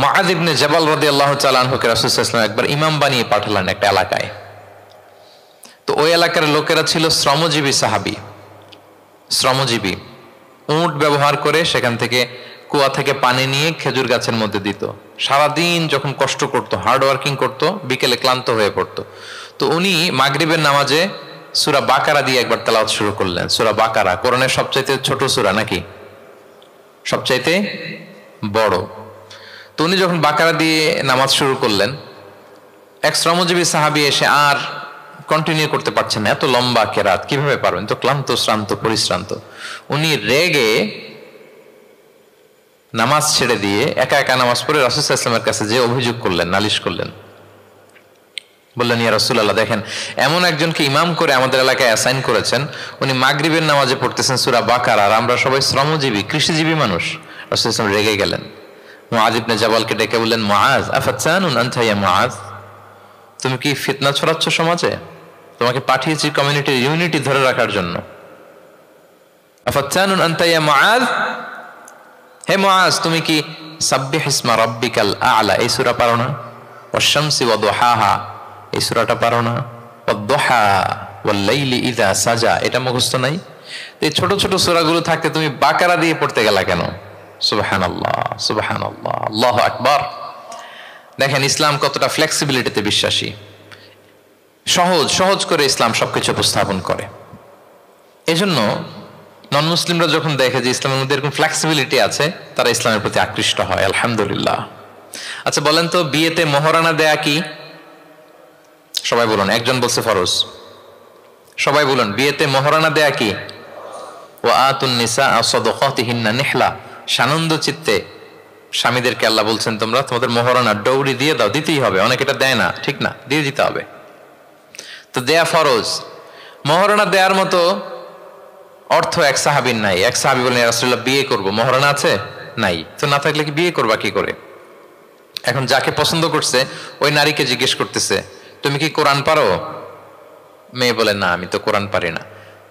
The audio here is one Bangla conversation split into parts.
মুআয ইবনে জাবাল রাদিয়াল্লাহু তাআলা আনহুকে রাসূল সাল্লাল্লাহু আলাইহি ওয়াসাল্লাম একবার ইমাম বানিয়ে পাঠালেন একটা এলাকায়। তো ওই এলাকার লোকেরা ছিল শ্রমজীবী সাহাবী, শ্রমজীবী। উট ব্যবহার করে সেখান থেকে কুয়া থেকে পানি নিয়ে খেজুর গাছের মধ্যে দিত। সারাদিন যখন কষ্ট করতো, হার্ড ওয়ার্কিং করতো, বিকেলে ক্লান্ত হয়ে পড়তো। তো উনি মাগরিবের নামাজে সূরা বাকারা দিয়ে একবার তেলাওয়াত শুরু করলেন। সূরা বাকারা কোরআনের সবচাইতে ছোট সূরা নাকি সবচাইতে বড়? তো উনি যখন বাকারা দিয়ে নামাজ শুরু করলেন, এক শ্রমজীবী সাহাবী এসে আর কন্টিনিউ করতে পারছেন না, এত লম্বা কেরাত কিভাবে পারবেন, তো ক্লান্ত শ্রান্ত পরিশ্রান্ত। উনি রেগে নামাজ ছেড়ে দিয়ে একা একা নামাজ পড়ে রাসূল সাল্লাল্লাহু আলাইহি ওয়াসাল্লামের কাছে যে অভিযোগ করলেন, নালিশ করলেন। বললেন, ইয়া রাসূলুল্লাহ, দেখেন এমন একজনকে ইমাম করে আমাদের এলাকায় অ্যাসাইন করেছেন, উনি মাগরিবের নামাজে পড়তেছেন সূরা বাকারা, আর আমরা সবাই শ্রমজীবী কৃষিজীবী মানুষ। রাসূল সাল্লাল্লাহু আলাইহি ওয়াসাল্লাম রেগে গেলেন। মুআয ইবনে জাবালকে ডেকে বললেন, মুআয আফাতানুন আনতা ইয়া মুআয, তুমি কি ফিতনা ছড়াচ্ছ সমাজে? তোমাকে পাঠিয়েছি কমিউনিটির ইউনিটি ধরে রাখার জন্য। আফাতানুন আনতা ইয়া মুআয, হে মুআয, তুমি কি সাব্বিহ ইসমা রাব্বিকাল আ'লা এই সূরা পারো না? ওয়াশ-শামসি ওয়া দুহাহা এই সূরাটা পারো না? ওয়াদ-দুহা ওয়াল-লাইলি ইযা সাজা এটা মুখস্থ নাই? এই ছোট ছোট সূরাগুলো থাকতে তুমি বাকারা দিয়ে পড়তে গেলা কেন? সুবহানাল্লাহ, সুবহানাল্লাহ, আল্লাহু আকবার। দেখেন ইসলাম কতটা ফ্লেক্সিবিলিটিতে বিশ্বাসী। সহজ সহজ করে ইসলাম সবকিছু উপস্থাপন করে। এজন্য নন মুসলিমরা যখন দেখে যে ইসলামের মধ্যে এরকম ফ্লেক্সিবিলিটি আছে, তারা ইসলামের প্রতি আকৃষ্ট হয়। আলহামদুলিল্লাহ। আচ্ছা বলেন তো, বিয়েতে মোহরানা দেয়া কি? সবাই বলুন। একজন বলছে ফরজ। সবাই বলুন, বিয়েতে মোহরানা দেয়া কি? ওয়া আতুন নিসা সাদাকাতিহিন্না নিহলা, সানন্দ চিত্তে স্বামীদেরকে আল্লাহ বলছেন তোমরা তোমাদের মোহরানা ডৌরি দিয়ে দাও, দিতেই হবে। অনেকে এটা দেয় না, ঠিক না, দিয়ে দিতে হবে। তো দেয়া ফরজ। মোহরানা দেওয়ার মতো অর্থ এক সাহাবীর নাই। এক সাহাবী বলেন, ইয়া রাসূলুল্লাহ বিয়ে করব, মোহরানা আছে? নাই। তো না থাকলে কি বিয়ে করবা কি করে? এখন যাকে পছন্দ করছে ওই নারীকে জিজ্ঞেস করতেছে, তুমি কি কোরআন পারো? মেয়ে বলে, না আমি তো কোরআন পারি না।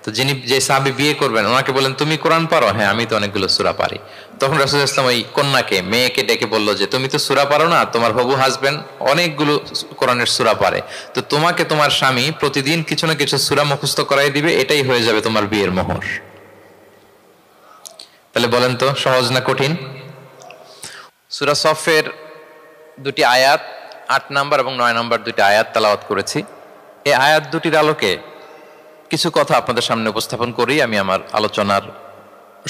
তো যিনি যে সাহাবী বিয়ে করবেন ওনাকে বলেন, তুমি কোরআন পারো? হ্যাঁ আমি তো অনেকগুলো সূরা পারি। তখন রাসূল সাল্লাল্লাহু আলাইহি ওয়াসাল্লাম ওই কন্যাকে, মেয়েকে ডেকে বলল যে তুমি তো সূরা পারো না, তোমার হবু হাজবেন্ড অনেকগুলো কোরআনের সূরা পারে, তো তোমাকে তোমার স্বামী প্রতিদিন কিছু না কিছু সূরা মুখস্থ করাই দিবে, এটাই হয়ে যাবে তোমার বিয়ের মোহর। তাহলে বলেন তো সহজ না কঠিন? সূরা সফের দুটি আয়াত ৮ নাম্বার এবং ৯ নাম্বার দুটি আয়াত তেলাওয়াত করেছি। এই আয়াত দুটির আলোকে কিছু কথা আপনাদের সামনে উপস্থাপন করেই আমি আমার আলোচনার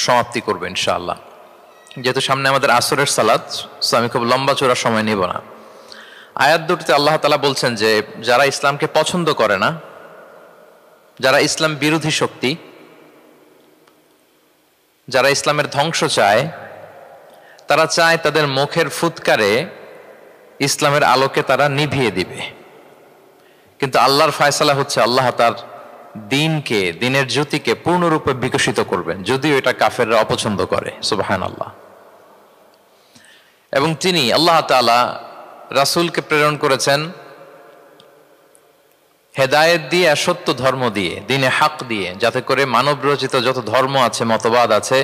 সমাপ্তি করব ইনশাআল্লাহ। যেহেতু সামনে আমাদের আসরের সালাত, সো আমি খুব লম্বা চড়া সময় নেব না। আয়াত দুটিতে আল্লাহ তাআলা বলছেন যে যারা ইসলামকে পছন্দ করে না, যারা ইসলাম বিরোধী শক্তি, যারা ইসলামের ধ্বংস চায়, তারা চায় তাদের মুখের ফুৎকারে ইসলামের আলোকে তারা নিভিয়ে দিবে। কিন্তু আল্লাহর ফায়সালা হচ্ছে আল্লাহ তার দিনকে, দিনের জ্যোতিকে পূর্ণরূপে বিকশিত করবেন, যদিও এটা কাফেররা অপছন্দ করে। সুবহানাল্লাহ। এবং তিনি আল্লাহ তাআলা রাসূলকে প্রেরণ করেছেন হেদায়েত দিয়ে আর সত্য ধর্ম দিয়ে, দিনে হক দিয়ে, যাতে করে মানব রচিত যত ধর্ম আছে, মতবাদ আছে,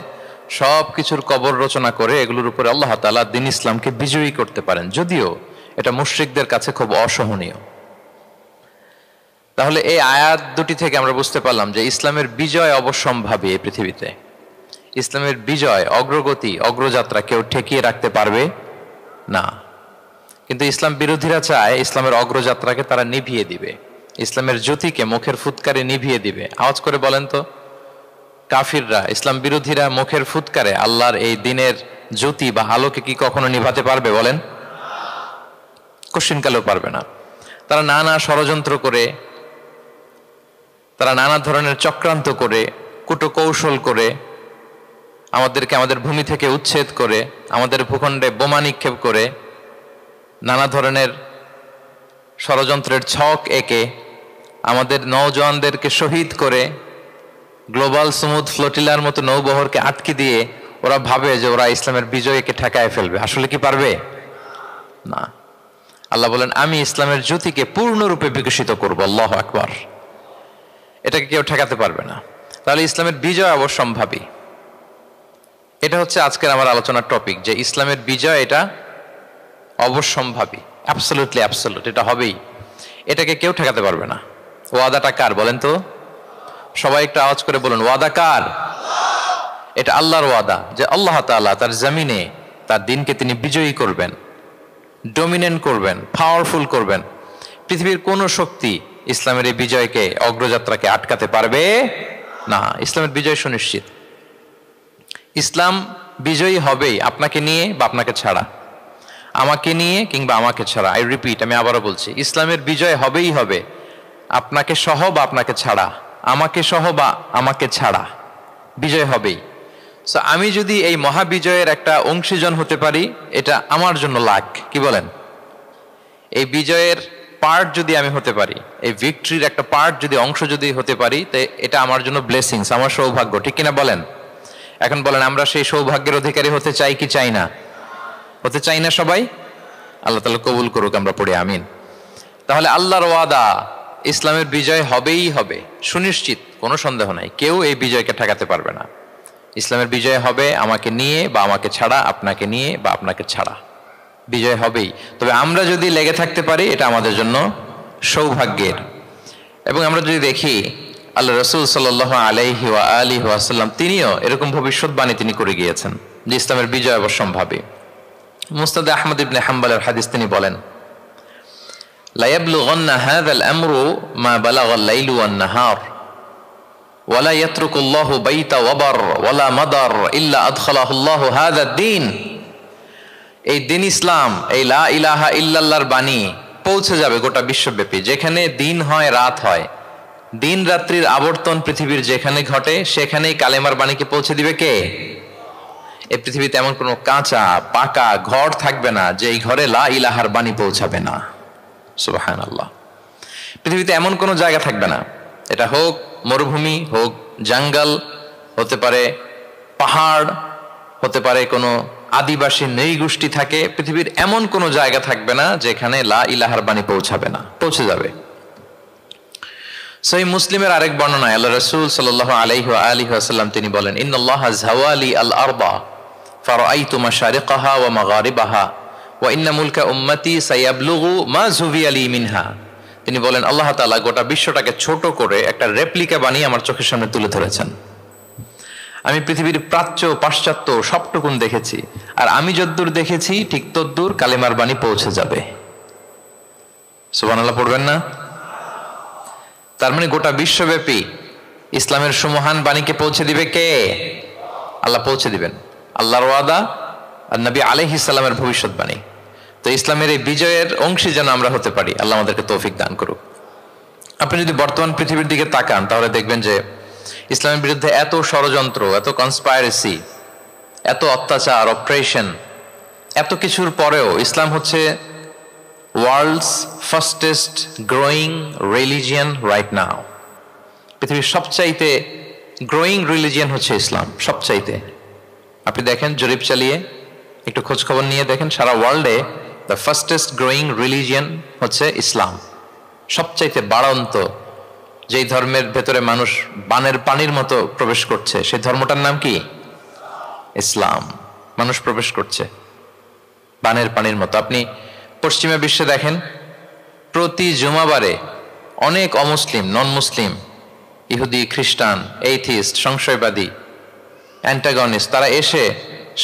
সব কিছুর কবর রচনা করে এগুলোর উপরে আল্লাহ তাআলা দিন ইসলামকে বিজয়ী করতে পারেন, যদিও এটা মুশরিকদের কাছে খুব অসহনীয়। তাহলে এই আয়াত দুটি থেকে আমরা বুঝতে পারলাম যে ইসলামের বিজয় অবশ্যম্ভাবী। এই পৃথিবীতে ইসলামের বিজয়, অগ্রগতি, অগ্রযাত্রা কেউ ঠেকিয়ে রাখতে পারবে না। কিন্তু ইসলাম বিরোধীরা চায় ইসলামের অগ্রযাত্রাকে তারা নিভিয়ে দিবে, ইসলামের জ্যোতিকে মুখের ফুৎকারে নিভিয়ে দিবে। আওয়াজ করে বলেন তো, কাফিররা, ইসলাম বিরোধীরা মুখের ফুৎকারে আল্লাহর এই দিনের জ্যোতি বা আলোকে কি কখনো নিভাতে পারবে? বলেন, কোশ্চিনকালেও পারবে না। তারা নানা ষড়যন্ত্র করে, তারা নানা ধরনের চক্রান্ত করে, কূটকৌশল করে, আমাদেরকে আমাদের ভূমি থেকে উচ্ছেদ করে, আমাদের ভূখণ্ডে বোমা নিক্ষেপ করে, নানা ধরনের ষড়যন্ত্রের ছক এঁকে আমাদের নওজওয়ানদেরকে শহীদ করে, গ্লোবাল সমুদ ফ্লোটিলার মতো নৌবহরকে আটকে দিয়ে ওরা ভাবে যে ওরা ইসলামের বিজয়কে ঠেকায় ফেলবে। আসলে কি পারবে? না। আল্লাহ বলেন, আমি ইসলামের জ্যোতিকে পূর্ণরূপে বিকশিত করব। আল্লাহু আকবার। এটাকে কেউ ঠেকাতে পারবে না। তাহলে ইসলামের বিজয় অবশ্যম্ভাবী। এটা হচ্ছে আজকের আমার আলোচনার টপিক, যে ইসলামের বিজয় এটা অবশ্যম্ভাবী, অ্যাবসলিউটলি অ্যাবসলিউট, এটা হবেই। এটাকে কেউ ঠেকাতে পারবে না। ওয়াদাটা কার বলেন তো? সবাই একটু আওয়াজ করে বলুন, ওয়াদা কার? এটা আল্লাহর ওয়াদা যে আল্লাহ তাআলা তার জমিনে তার দিনকে তিনি বিজয়ী করবেন, ডমিনেন্ট করবেন, পাওয়ারফুল করবেন। পৃথিবীর কোনো শক্তি ইসলামের এই বিজয়কে, অগ্রযাত্রাকে আটকাতে পারবে না। ইসলামের বিজয় সুনিশ্চিত। ইসলাম বিজয়ী হবেই, আপনাকে নিয়ে বা আপনাকে ছাড়া, আমাকে নিয়ে কিংবা আমাকে ছাড়া। আই রিপিট, আমি আবারও বলছি, ইসলামের বিজয় হবেই হবে, আপনাকে সহ বা আপনাকে ছাড়া, আমাকে সহ বা আমাকে ছাড়া, বিজয় হবেই। সো আমি যদি এই মহাবিজয়ের একটা অংশীজন হতে পারি, এটা আমার জন্য লাক। কি বলেন? এই বিজয়ের পার্ট যদি আমি হতে পারি, এই ভিক্টরির একটা পার্ট যদি, অংশ যদি হতে পারি, তো এটা আমার জন্য ব্লেসিংস, আমার সৌভাগ্য। ঠিক কিনা বলেন? এখন বলেন, আমরা সেই সৌভাগ্যের অধিকারী হতে চাই কি চাই না? হতে চাই না সবাই? আল্লাহ তাআলা কবুল করুক, আমরা পড়ি আমিন। তাহলে আল্লাহর ওয়াদা, ইসলামের বিজয় হবেই হবে, সুনিশ্চিত, কোনো সন্দেহ নাই। কেউ এই বিজয়কে ঠেকাতে পারবে না। ইসলামের বিজয় হবে আমাকে নিয়ে বা আমাকে ছাড়া, আপনাকে নিয়ে বা আপনাকে ছাড়া, বিজয় হবেই। তবে আমরা যদি লেগে থাকতে পারি, এটা আমাদের জন্য সৌভাগ্যের। এবং আমরা যদি দেখি আল্লাহ রাসূল সাল্লাল্লাহু আলাইহি ওয়া আলিহি ওয়াসাল্লাম, তিনিও এরকম ভবিষ্যৎবাণী তিনি করে গিয়েছেন যে ইসলামের বিজয় অবশ্যম্ভাবী। মুসনাদে আহমদ ইবনে হাম্বলের হাদিস, তিনি বলেন, লা ইয়াবলুগান্না হাযাল আমরু মা বালাগাল লাইলু ওয়ান নাহার ওয়ালা ইয়াতরুকুল্লাহু বাইতা ওয়াবার ওয়ালা মাদার ইল্লা আদখালাহুল্লাহু হাযাদ দ্বীন। এই দিন ইসলাম, এই লা ইলাহা ইল্লাল্লাহর বাণী পৌঁছে যাবে গোটা বিশ্বব্যাপী। যেখানে দিন হয়, রাত হয়, দিন রাত্রির আবর্তন পৃথিবীর যেখানে ঘটে, সেখানেই কালেমার বাণীকে পৌঁছে দিবে কে? এই পৃথিবীতে এমন কোনো কাঁচা পাকা ঘর থাকবে না যে এই ঘরে লা ইলাহার বাণী পৌঁছাবে না। সুবহানাল্লাহ। পৃথিবীতে এমন কোনো জায়গা থাকবে না, এটা হোক মরুভূমি, হোক জঙ্গল, হতে পারে পাহাড়, হতে পারে কোনো আদিবাসী নৃগোষ্ঠী থাকে, পৃথিবীর এমন কোনো জায়গা থাকবে না যেখানে লা ইলাহার বাণী পৌঁছাবে না, পৌঁছে যাবে। সহিহ মুসলিমের আরেক বর্ণনায় আল্লাহ রাসূল সাল্লাল্লাহু আলাইহি ওয়া আলিহি ওয়াসাল্লাম তিনি বলেন, ইন্নাল্লাহা যাওয়ালি আল আরবা ফারাআইতু মাশারিকাহা ওয়া মাগারিবাহা ওয়া ইন্না মুলকা উম্মতি সায়াবলুগু মা যুবিয়া লি মিনহা। তিনি বলেন, আল্লাহ তাআলা গোটা বিশ্বটাকে ছোট করে একটা রেপ্লিকা বানিয়ে আমার চোখের সামনে তুলে ধরেছেন। আমি পৃথিবীর প্রাচ্য পাশ্চাত্য সবটুকুন দেখেছি, আর আমি যদ্দূর দেখেছি ঠিক তদ্দূর কালেমার বাণী পৌঁছে যাবে। সুবহানাল্লাহ পড়বেন না? তার মানে গোটা বিশ্বব্যাপী ইসলামের সুমহান বাণীকে পৌঁছে দিবে কে? আল্লাহ পৌঁছে দিবেন। আল্লাহর ওয়াদা আর নবী আলাইহিস সালামের ভবিষ্যৎবাণী। তো ইসলামের এই বিজয়ের অংশী যেন আমরা হতে পারি, আল্লাহ আমাদেরকে তৌফিক দান করুক। আপনি যদি বর্তমান পৃথিবীর দিকে তাকান, তাহলে দেখবেন যে ইসলামের বিরুদ্ধে এত ষড়যন্ত্র, এত কনস্পাইরেসি, এত অত্যাচার, অপারেশন, এত কিছুর পরেও ইসলাম হচ্ছে world's fastest growing religion right now. পৃথিবীর সবচাইতে গ্রোয়িং রিলিজিয়ান হচ্ছে ইসলাম, সবচাইতে। আপনি দেখেন, জরিপ চালিয়ে একটু খোঁজ খবর নিয়ে দেখেন, সারা ওয়ার্ল্ডে দ্য ফাস্টেস্ট গ্রোয়িং রিলিজিয়ান হচ্ছে ইসলাম। সবচাইতে বাড়ন্ত, যেই ধর্মের ভেতরে মানুষ বানের পানির মতো প্রবেশ করছে, সেই ধর্মটার নাম কি? ইসলাম। মানুষ প্রবেশ করছে বানের পানির মতো। আপনি পশ্চিমা বিশ্বে দেখেন, প্রতি জুমাবারে অনেক অমুসলিম, নন মুসলিম, ইহুদি, খ্রিস্টান, এইথিস্ট, সংশয়বাদী, অ্যান্টাগনিস্ট, তারা এসে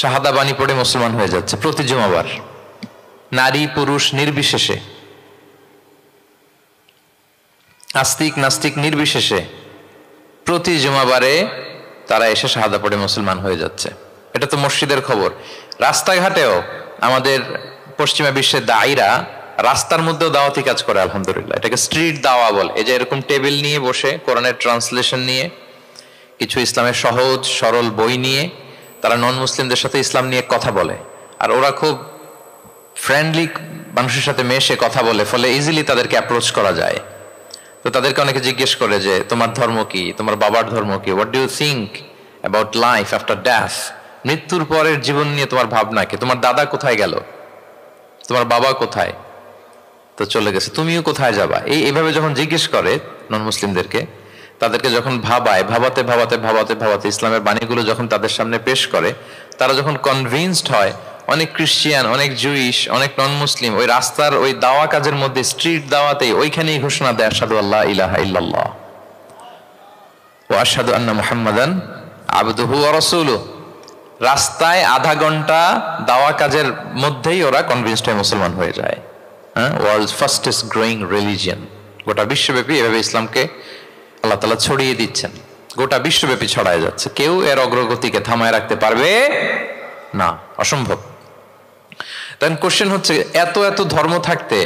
শাহাদা বাণী পড়ে মুসলমান হয়ে যাচ্ছে প্রতি জুমাবার, নারী পুরুষ নির্বিশেষে, আস্তিক নাস্তিক নির্বিশেষে প্রতি জুমাবারে তারা এসে শাহাদা পড়ে মুসলমান হয়ে যাচ্ছে। এটা তো মসজিদের খবর। রাস্তাঘাটেও আমাদের পশ্চিমা বিশ্বের দায়ীরা রাস্তার মধ্যেও দাওয়াতি কাজ করে, আলহামদুলিল্লাহ। এটাকে স্ট্রিট দাওয়া বলে। এই যে এরকম টেবিল নিয়ে বসে কোরআনের ট্রান্সলেশন নিয়ে, কিছু ইসলামের সহজ সরল বই নিয়ে তারা নন মুসলিমদের সাথে ইসলাম নিয়ে কথা বলে, আর ওরা খুব ফ্রেন্ডলি মানুষের সাথে মেশে কথা বলে, ফলে ইজিলি তাদেরকে অ্যাপ্রোচ করা যায়। তো তাদেরকে অনেকে জিজ্ঞেস করে যে তোমার ধর্ম কি, তোমার বাবার ধর্ম কি, what do you think about life after death, মৃত্যুর পরের জীবন নিয়ে তোমার ভাবনা কি, তোমার দাদা কোথায় গেল, তোমার বাবা কোথায়, তো চলে গেছে, তুমিও কোথায় যাবা। এইভাবে যখন জিজ্ঞেস করে নন মুসলিমদেরকে, তাদেরকে যখন ভাবাতে ভাবাতে ইসলামের বাণীগুলো যখন তাদের সামনে পেশ করে, তারা যখন কনভিন্সড হয়, অনেক খ্রিস্টিয়ান, অনেক জুইশ, অনেক নন মুসলিম ওই রাস্তার ওই দাওয়া কাজের মধ্যে, স্ট্রিট দাওয়াতে ওইখানেই ঘোষণা দেয় আশহাদু আল্লা ইলাহা ইল্লাল্লাহ ওয়া আশহাদু আন্না মুহাম্মাদান আবদুহু ওয়া রাসূলুহু। রাস্তায় আধা ঘন্টা দাওয়া কাজের মধ্যেই ওরা কনভিন্সড হয়ে মুসলমান হয়ে যায়। হ্যাঁ, ওয়ার্ল্ডস ফাস্টেস্ট গ্রোয়িং রিলিজিয়ন। গোটা বিশ্বব্যাপী এভাবে ইসলামকে আল্লাহ তাআলা ছড়িয়ে দিচ্ছেন, গোটা বিশ্বব্যাপী ছড়ায় যাচ্ছে। কেউ এর অগ্রগতিকে থামায় রাখতে পারবে না, অসম্ভব। দেন কোশ্চেন হচ্ছে, এত এত ধর্ম থাকতে,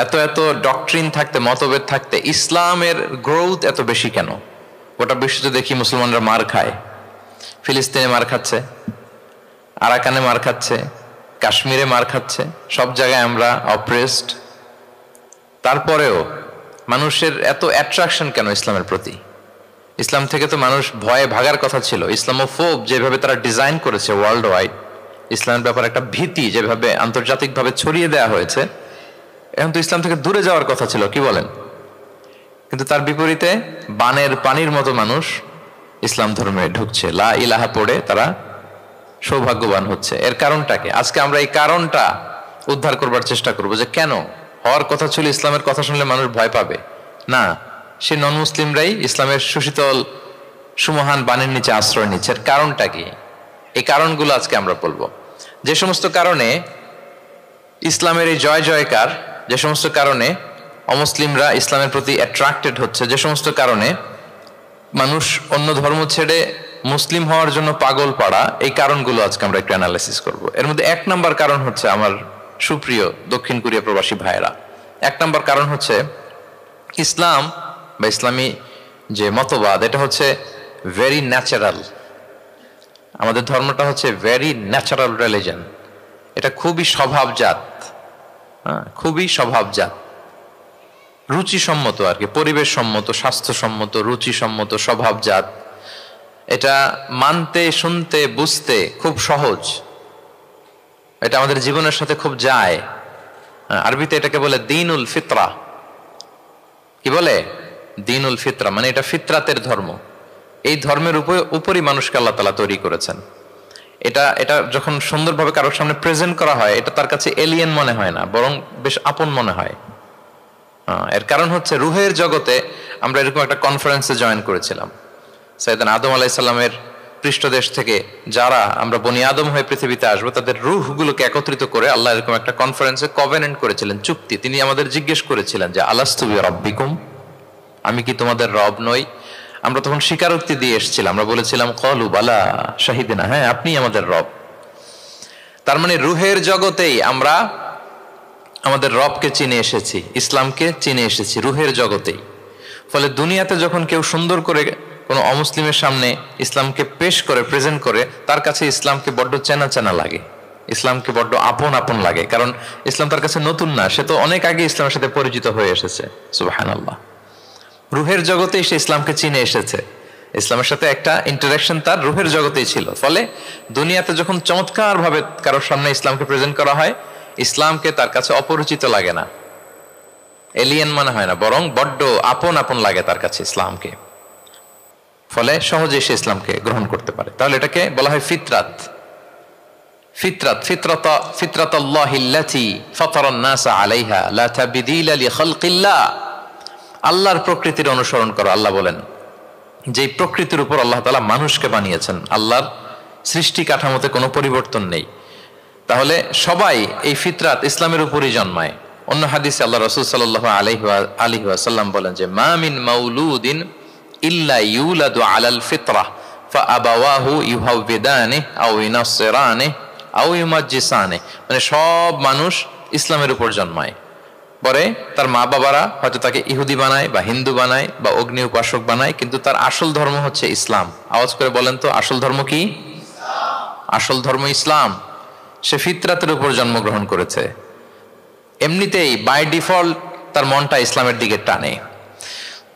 এত এত ডক্ট্রিন থাকতে, মতভেদ থাকতে ইসলামের গ্রোথ এত বেশি কেন? গোটা বিশ্বতে দেখি মুসলমানরা মার খায়, ফিলিস্তিনে মার খাচ্ছে, আরাকানে মার খাচ্ছে, কাশ্মীরে মার খাচ্ছে, সব জায়গায় আমরা অপ্রেসড। তারপরেও মানুষের এত অ্যাট্রাকশন কেন ইসলামের প্রতি? ইসলাম থেকে তো মানুষ ভয়ে ভাগার কথা ছিল। ইসলামোফোব যেভাবে তারা ডিজাইন করেছে ওয়ার্ল্ড ওয়াইড, ইসলামের ব্যাপারে একটা ভীতি যেভাবে আন্তর্জাতিকভাবে ছড়িয়ে দেওয়া হয়েছে, এখন তো ইসলাম থেকে দূরে যাওয়ার কথা ছিল, কি বলেন? কিন্তু তার বিপরীতে বানের পানির মতো মানুষ ইসলাম ধর্মে ঢুকছে, লা ইলাহা পড়ে তারা সৌভাগ্যবান হচ্ছে। এর কারণটাকে আজকে আমরা এই কারণটা উদ্ধার করবার চেষ্টা করব, যে কেন হওয়ার কথা ছিল ইসলামের কথা শুনলে মানুষ ভয় পাবে না, সে নন মুসলিমরাই ইসলামের সুশীতল সুমহান বাণীর নিচে আশ্রয় নিচ্ছে। এর কারণটা কি? এই কারণগুলো আজকে আমরা বলবো। যে সমস্ত কারণে ইসলামের এই জয় জয়কার, যে সমস্ত কারণে অমুসলিমরা ইসলামের প্রতি অ্যাট্রাক্টেড হচ্ছে, যে সমস্ত কারণে মানুষ অন্য ধর্ম ছেড়ে মুসলিম হওয়ার জন্য পাগল পাড়া, এই কারণগুলো আজকে আমরা একটু অ্যানালাইসিস করব। এর মধ্যে এক নাম্বার কারণ হচ্ছে, আমার সুপ্রিয় দক্ষিণ কোরিয়া প্রবাসী ভাইয়েরা, এক নাম্বার কারণ হচ্ছে ইসলাম বা ইসলামী যে মতবাদ, এটা হচ্ছে ভেরি ন্যাচারাল। আমাদের ধর্মটা হচ্ছে ভেরি ন্যাচারাল রিলিজন। এটা খুবই স্বভাবজাত, খুবই স্বভাবজাত, রুচিসম্মত আর কি, পরিবেশ সম্মত, স্বাস্থ্যসম্মত, রুচিসম্মত, স্বভাবজাত। এটা মানতে, শুনতে, বুঝতে খুব সহজ। এটা আমাদের জীবনের সাথে খুব যায়। আরবিতে এটাকে বলে দিনুল ফিতরা। কি বলে? দিনুল ফিতরা, মানে এটা ফিতরাতের ধর্ম। এই ধর্মের উপরই মানুষকে আল্লাহ তাআলা তৈরি করেছেন। এটা যখন সুন্দরভাবে কারোর সামনে প্রেজেন্ট করা হয়, এটা তার কাছে এলিয়েন মনে হয় না, বরং বেশ আপন মনে হয়। এর কারণ হচ্ছে রুহের জগতে আমরা এরকম একটা কনফারেন্সে জয়েন করেছিলাম। সাইয়েদনা আদম আলাইহিস সালামের পৃষ্ঠদেশ থেকে যারা আমরা বনি আদম হয়ে পৃথিবীতে আসবো, তাদের রুহগুলোকে একত্রিত করে আল্লাহ এরকম একটা কনফারেন্সে কভেনেন্ট করেছিলেন, চুক্তি। তিনি আমাদের জিজ্ঞেস করেছিলেন যে আলাস্তু বিরাব্বিকুম, আমি কি তোমাদের রব নই? আমরা তখন স্বীকারোক্তি দিয়ে এসেছিলাম, আমরা বলেছিলাম ক্বালু বালা শাহিদিনা, হ্যাঁ আপনি আমাদের রব। তার মানে রুহের জগতেই আমরা আমাদের রবকে চিনে এসেছি, ইসলামকে চিনে এসেছি রুহের জগতেই। ফলে দুনিয়াতে যখন কেউ সুন্দর করে কোনো অমুসলিমের সামনে ইসলামকে পেশ করে, প্রেজেন্ট করে, তার কাছে ইসলামকে বড্ড চেনা চেনা লাগে, ইসলামকে বড্ড আপন আপন লাগে। কারণ ইসলাম তার কাছে নতুন না, সে তো অনেক আগে ইসলামের সাথে পরিচিত হয়ে এসেছে। সুবহানাল্লাহ। রুহের জগতেই সে ইসলামকে চিনে এসেছে, ইসলামের সাথে একটা ইন্টারাকশন তার রুহের জগতেই ছিল। ফলে দুনিয়াতে যখন চমৎকার ভাবে কারোর সামনে ইসলামকে প্রেজেন্ট করা হয়, ইসলামকে তার কাছে অপরিচিত লাগে না, এলিয়েন মনে হয় না, বরং বড্ড আপন আপন লাগে তার কাছে ইসলামকে। ফলে সহজে সে ইসলামকে গ্রহণ করতে পারে। তাহলে এটাকে বলা হয় ফিতরাত। ফিতরাত, ফিতরাতাল্লাহিল্লাতী ফাতারান নাসা আলাইহা লা তাবদীলা লিখালকিল্লাহ। আল্লাহর প্রকৃতির অনুসরণ করো। আল্লাহ বলেন যে প্রকৃতির উপর আল্লাহ তাআলা মানুষকে বানিয়েছেন, আল্লাহর সৃষ্টি কাঠামোতে কোনো পরিবর্তন নেই। তাহলে সবাই এই ফিতরাত ইসলামের উপরই জন্মায়। অন্য হাদিসে আল্লাহ রাসূল সাল্লাল্লাহু আলাইহি ওয়াসাল্লাম বলেন যে মা মিন মাউলুদিন ইল্লা ইউলাদু আলাল ফিতরাহ ফাআবাওয়াহু ইউহাউবিদানিহি আও ইউনাসসিরানিহি আও ইউমাজ্জিসানিহি। মানে সব মানুষ ইসলামের উপর জন্মায়, পরে তার মা বাবারা হয়তো তাকে ইহুদি বানায় বা হিন্দু বানায় বা অগ্নি উপাসক বানায়, কিন্তু তার আসল ধর্ম হচ্ছে ইসলাম। আওয়াজ করে বলেন তো, আসল ধর্ম কি? আসল ধর্ম ইসলাম। সে ফিতরাতের উপর জন্মগ্রহণ করেছে, এমনিতেই বাই ডিফল্ট তার মনটা ইসলামের দিকে টানে।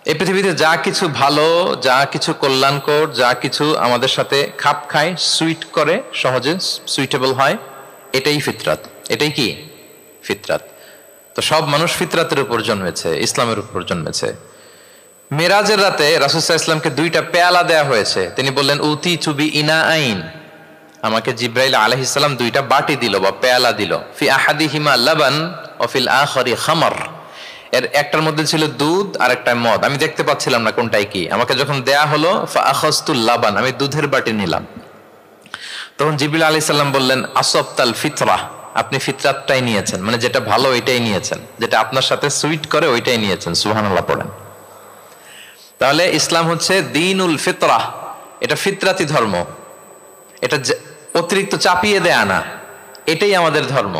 এই পৃথিবীতে যা কিছু ভালো, যা কিছু কল্যাণকর, যা কিছু আমাদের সাথে খাপ খায়, সুইট করে, সহজে সুইটেবল হয়, এটাই ফিতরাত। এটাই কি? ফিতরাত। তো সব মানুষ ফিতরাতের উপর জন্মেছে, ইসলামের উপর জন্মেছে। মেরাজের রাতে রাসূল সাল্লাল্লাহু আলাইহি ওয়াসাল্লামকে দুইটা পেয়ালা দেয়া হয়েছে। তিনি বললেন উতি চুবি ইনা আইন, আমাকে জিব্রাইল আলাইহিস সালাম দুইটা বাটি দিল বা পেয়ালা দিল, ফি আহাদিহিমা লাবান ওয়া ফিল আখারি খামর, এর একটার মধ্যে ছিল দুধ আর একটা মদ, আমি দেখতে পাচ্ছিলাম না কোনটাই কি। আমাকে যখন দেয়া হলো ফা আখাযতুল লাবান, আমি দুধের বাটি নিলাম। তখন জিবরিল আলাইহিস সালাম বললেন আসবতাল ফিতরা, আপনি ফিতরাতটাই নিয়েছেন, মানে যেটা ভালো ওইটাই নিয়েছেন, যেটা আপনার সাথে সুইট করে ওইটাই নিয়েছেন। সুবহানাল্লাহ পড়েন। তাহলে ইসলাম হচ্ছে দ্বীনুল ফিতরা, এটা ফিতরাতি ধর্ম, এটা অতিরিক্ত চাপিয়ে দেয়া না, এটাই আমাদের ধর্ম।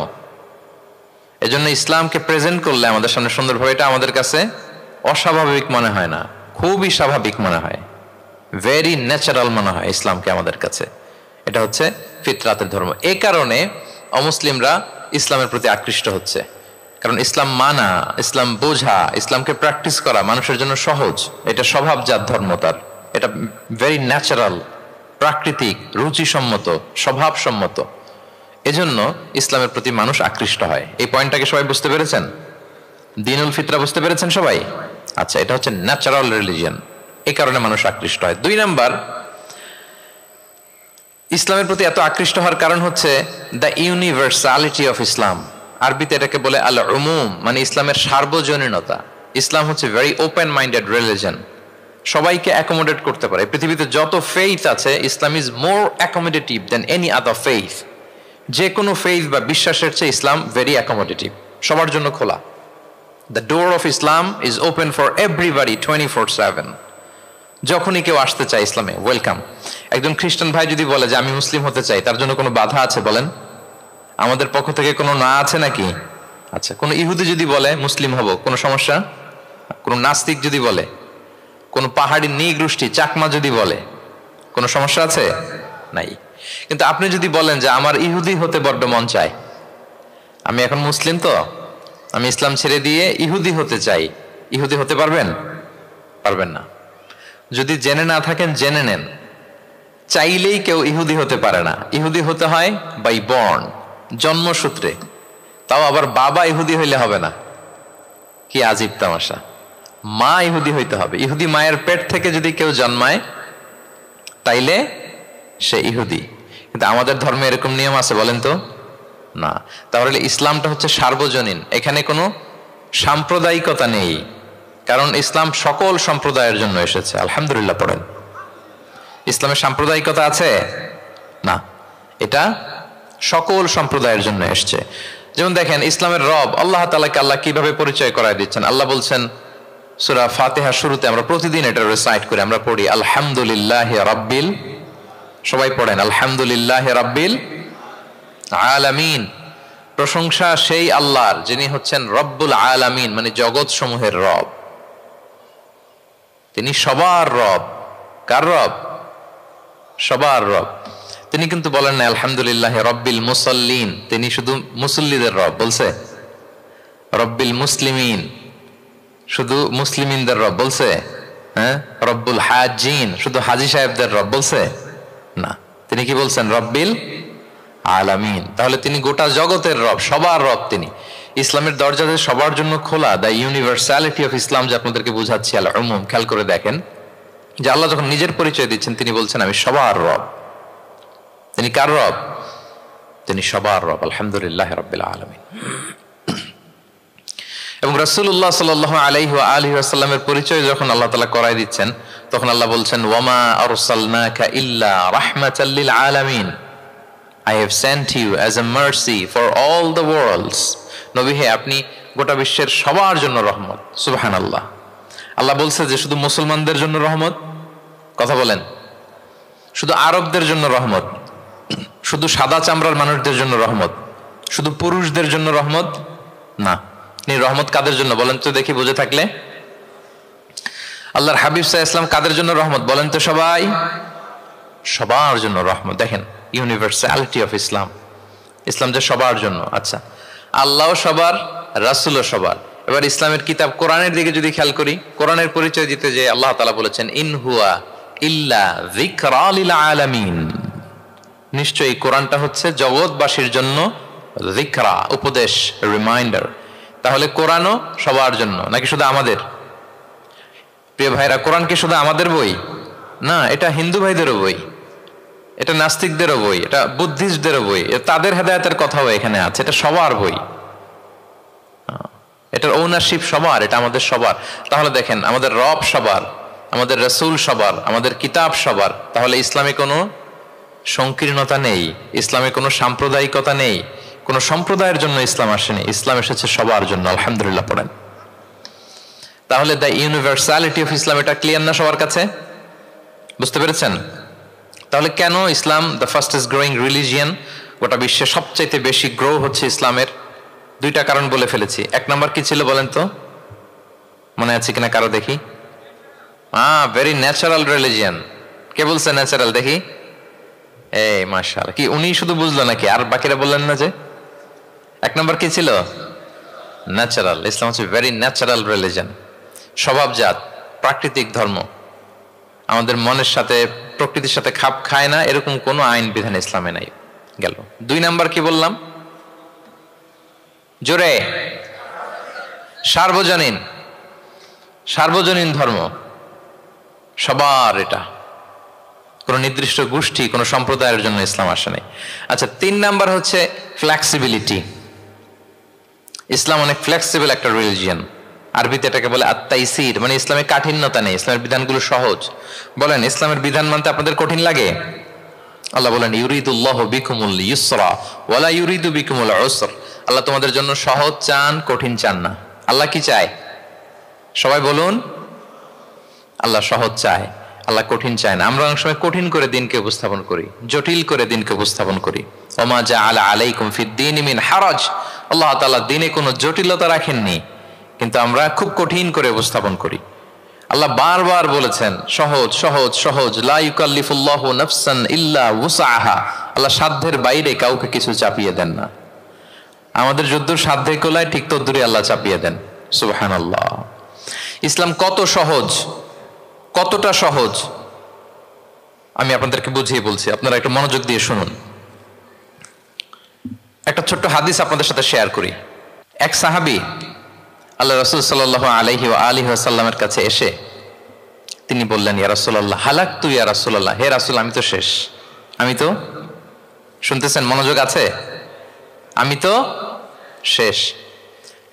এজন্য ইসলামকে প্রেজেন্ট করলে আমাদের সামনে সুন্দরভাবে, এটা আমাদের কাছে অস্বাভাবিক মনে হয় না, খুবই স্বাভাবিক মনে হয়, ভেরি ন্যাচারাল মনে হয় ইসলামকে আমাদের কাছে। এটা হচ্ছে ফিতরাতের ধর্ম। এই কারণে অমুসলিমরা ইসলামের প্রতি আকৃষ্ট হচ্ছে, কারণ ইসলাম মানা, ইসলাম বোঝা, ইসলামকে প্র্যাকটিস করা মানুষের জন্য সহজ। এটা স্বভাবজাত ধর্ম, তার এটা ভেরি ন্যাচারাল, প্রাকৃতিক, রুচিসম্মত, স্বভাবসম্মত। এজন্য ইসলামের প্রতি মানুষ আকৃষ্ট হয়। এই পয়েন্টটাকে সবাই বুঝতে পেরেছেন? দ্বীনুল ফিতরা বুঝতে পেরেছেন সবাই? আচ্ছা, এটা হচ্ছে ন্যাচারাল রিলিজিয়ন, এই কারণে মানুষ আকৃষ্ট হয়। 2 নাম্বার, ইসলামের প্রতি এত আকৃষ্ট হওয়ার কারণ হচ্ছে দ্য ইউনিভার্সালিটি অফ ইসলাম। আরবিতে এটাকে বলে আল উমুম, মানে ইসলামের সার্বজনীনতা। ইসলাম হচ্ছে ভেরি ওপেন মাইন্ডেড রিলিজিয়ন, সবাইকে অ্যাকোমোডেট করতে পারে। পৃথিবীতে যত ফেইথ আছে, Islam is more accommodative than any other faith. যে কোনো ফেইথ বা বিশ্বাসের চেয়ে ইসলাম ভেরি অ্যাকোমোডেটিভ, সবার জন্য খোলা। The door of Islam is open for everybody 24/7। যখনই কেউ আসতে চায় ইসলামে, ওয়েলকাম। একজন খ্রিস্টান ভাই যদি বলে যে আমি মুসলিম হতে চাই, তার জন্য কোনো বাধা আছে বলেন? আমাদের পক্ষ থেকে কোনো না আছে নাকি? আচ্ছা, কোনো ইহুদি যদি বলে মুসলিম হব, কোনো সমস্যা? কোনো নাস্তিক যদি বলে, কোনো পাহাড়ি নৃগোষ্ঠী চাকমা যদি বলে, কোনো সমস্যা আছে? নাই। কিন্তু আপনি যদি বলেন যে আমার ইহুদি হতে বড্ড মন চায়, আমি এখন মুসলিম তো, আমি ইসলাম ছেড়ে দিয়ে ইহুদি হতে চাই, ইহুদি হতে পারবেন? পারবেন না। যদি জেনে না থাকেন জেনে নেন, চাইলেই কেউ ইহুদি হতে পারে না। ইহুদি হতে হয় বাই বর্ন, জন্মসূত্রে। তাও আবার বাবা ইহুদি হইলে হবে না। কি আজীব তামাশা! মা ইহুদি হইতে হবে। ইহুদি মায়ের পেট থেকে যদি কেউ জন্মায় তাইলে সে ইহুদি। কিন্তু আমাদের ধর্মে এরকম নিয়ম আছে বলেন তো? না। তাহলে ইসলামটা হচ্ছে সার্বজনীন, এখানে কোনো সাম্প্রদায়িকতা নেই, কারণ ইসলাম সকল সম্প্রদায়ের জন্য এসেছে। আলহামদুলিল্লাহ পড়েন। ইসলামের সাম্প্রদায়িকতা আছে না, এটা সকল সম্প্রদায়ের জন্য এসছে। যেমন দেখেন, ইসলামের রব আল্লাহ তাআলাকে আল্লাহ কিভাবে পরিচয় করায় দিচ্ছেন। আল্লাহ বলছেন সূরা ফাতিহা শুরুতে, আমরা প্রতিদিন এটা রিসাইট করি, আমরা পড়ি আলহামদুলিল্লাহি রাব্বিল, সবাই পড়েন আলহামদুলিল্লাহি রাব্বিল আলামিন। প্রশংসা সেই আল্লাহর যিনি হচ্ছেন রব্বুল আলামিন, মানে জগৎ সমূহের রব। তিনি সবার রব। কার রব? সবার রব। তিনি কিন্তু বলেন না আলহামদুলিল্লাহ রব্বিল মুসাল্লিন, তিনি শুধু মুসল্লিদের রব বলছে। রব্বিল মুসলিমিন, শুধু মুসলিমিনদের রব বলছে। হ্যাঁ, রব্বুল হাজিন, শুধু হাজি সাহেবদের রব বলছে না। তিনি কি বলছেন? রব্বিল আলামিন। তাহলে তিনি গোটা জগতের রব, সবার রব তিনি। ইসলামের দরজা সবার জন্য খোলা। দ্য ইউনিভার্সালিটি অফ ইসলাম যে আপনাদেরকে বুঝাচ্ছি, আল উমুম, খেয়াল করে দেখেন যে আল্লাহ যখন নিজের পরিচয় দিচ্ছেন তিনি বলছেন আমি সবার রব। তিনি কার রব? তিনি সবার রব। আলহামদুলিল্লাহ রাব্বিল আলামিন। এবং রাসূলুল্লাহ সাল্লাল্লাহু আলাইহি ওয়া আলিহি ওয়াসাল্লামের পরিচয় যখন আল্লাহ তাআলা করায় দিচ্ছেন, তখন আল্লাহ বলছেন ওয়ামা আরসালনাকা ইল্লা রাহমাতাল লিল আলামিন, I have sent you as a mercy for all the worlds. নবী হে, আপনি গোটা বিশ্বের সবার জন্য রহমত। সুবহানাল্লাহ। আল্লাহ বলছে যে শুধু মুসলমানদের জন্য রহমত? কথা বলেন। শুধু আরবদের জন্য রহমত? শুধু সাদা চামড়ার মানুষদের জন্য রহমত? শুধু পুরুষদের জন্য রহমত? না। তিনি রহমত কাদের জন্য বলেন তো দেখি, বুঝে থাকলে। আল্লাহর হাবিব সাল্লাল্লাহু আলাইহি ওয়াসাল্লাম কাদের জন্য রহমত বলেন তো সবাই? সবার জন্য রহমত। দেখেন ইউনিভার্সালিটি অফ ইসলাম, ইসলাম যে সবার জন্য। আচ্ছা, আল্লাহ সবার, রাসূলও সবার। এবার ইসলামের কিতাব কোরআনের দিকে যদি খেয়াল করি, কোরআনের পরিচয় দিতে যে আল্লাহ তাআলা বলেছেন ইন হুয়া ইল্লা যিকরা লিল আলামিন, নিশ্চয়ই কোরআনটা হচ্ছে জগৎবাসীর জন্য যিকরা, উপদেশ, রিমাইন্ডার। তাহলে কোরআনও সবার জন্য নাকি শুধু আমাদের? প্রিয় ভাইরা, কোরআন কি শুধু আমাদের বই? না, এটা হিন্দু ভাইদেরও বই। এটা নাস্তিকদেরও বই, এটা বুদ্ধিস্টদেরও বই, তাদের হেদায়েতের কথাও এখানে আছে। এটা সবার বই, এটার ওনারশিপ সবার, এটা আমাদের সবার। তাহলে দেখেন, আমাদের রব সবার, আমাদের রাসূল সবার, আমাদের কিতাব সবার। তাহলে ইসলামে কোনো সংকীর্ণতা নেই, ইসলামে কোনো সাম্প্রদায়িকতা নেই, কোনো সম্প্রদায়ের জন্য ইসলাম আসেনি, ইসলাম এসেছে সবার জন্য। আলহামদুলিল্লাহ পড়েন। তাহলে দ্য ইউনিভার্সালিটি অফ ইসলাম, এটা ক্লিয়ার না সবার কাছে? বুঝতে পেরেছেন? তাহলে কেন ইসলাম দ্য ফাস্টেস্ট গ্রোয়িং রিলিজিয়ান, গোটা বিশ্বে সবচাইতে বেশি গ্রো হচ্ছে ইসলামের? দুইটা কারণ বলে ফেলেছি। এক নম্বর কি ছিল বলেন তো, মনে আছে কিনা কারো? দেখি, ভেরি ন্যাচারাল রিলিজিয়ান। কে বলছে ন্যাচারাল? দেখি, এই মাশাআল্লাহ। কি উনি শুধু বুঝলো নাকি, আর বাকিরা বললেন না? যে এক নম্বর কি ছিল? ন্যাচারাল। ইসলাম হচ্ছে ভেরি ন্যাচারাল রিলিজিয়ান, স্বভাবজাত, প্রাকৃতিক ধর্ম। আমাদের মনের সাথে, প্রকৃতির সাথে খাপ খায় না এরকম কোনো আইন বিধান ইসলামে নাই। গেল। দুই নাম্বার কি বললাম? জোরে, সার্বজনীন, সার্বজনীন ধর্ম, সবার। এটা কোন নির্দিষ্ট গোষ্ঠী, কোন সম্প্রদায়ের জন্য ইসলাম আসে নাই। আচ্ছা, তিন নাম্বার হচ্ছে ফ্লেক্সিবিলিটি। ইসলাম অনেক ফ্লেক্সিবল একটা রিলিজিয়ান। আরবিতে এটাকে বলে আত-তাইসির, মানে ইসলামে কাঠিন্যতা নেই, ইসলামের বিধানগুলো সহজ। বলেন, ইসলামের বিধান মানতে আপনাদের কঠিন লাগে? আল্লাহ বলেন, ইউরিদুল্লাহু বিকুমুল ইউসরা ওয়ালা ইউরিদু বিকুমুল উসর। আল্লাহ তোমাদের জন্য সহজ চান, কঠিন চান না। আল্লাহ কি চায়? সবাই বলুন। আল্লাহ সহজ চায়, আল্লাহ কঠিন চায় না। আমরা অনেক সময় কঠিন করে দিনকে উপস্থাপন করি, জটিল করে দিনকে উপস্থাপন করি। ওমা জাআলা আলাইকুম ফিদ-দীনি মিন হারাজ। আল্লাহ তাআলা দিনে কোনো জটিলতা রাখেননি, কিন্তু আমরা খুব কঠিন করে উপস্থাপন করি। আল্লাহ বারবার বলেছেন সহজ সহজ সহজ, লা ইউকাল্লিফুল্লাহু নাফসান ইল্লা উসআহা। আল্লাহ সাধ্যের বাইরে কাউকে কিছু চাপিয়ে দেন না। আমাদের যদ্দূর সাধ্যে কোলায় ঠিক তদ্দূরই আল্লাহ চাপিয়ে দেন। সুবহানাল্লাহ। ইসলাম কত সহজ, কতটা সহজ আমি আপনাদেরকে বুঝিয়ে বলছি, আপনারা একটু মনোযোগ দিয়ে শুনুন। একটা ছোট্ট হাদিস আপনাদের সাথে শেয়ার করি। এক সাহাবী আল্লাহ রাসূল সাল্লাল্লাহু আলাইহি ওয়া আলিহি ওয়াসাল্লামের কাছে এসে তিনি বললেন, ইয়া রাসূলুল্লাহ হালাকতু ইয়া রাসূলুল্লাহ, হে রাসূল আমি তো শেষ। আমি তো, শুনতেছেন, মনোযোগ আছে? আমি তো শেষ।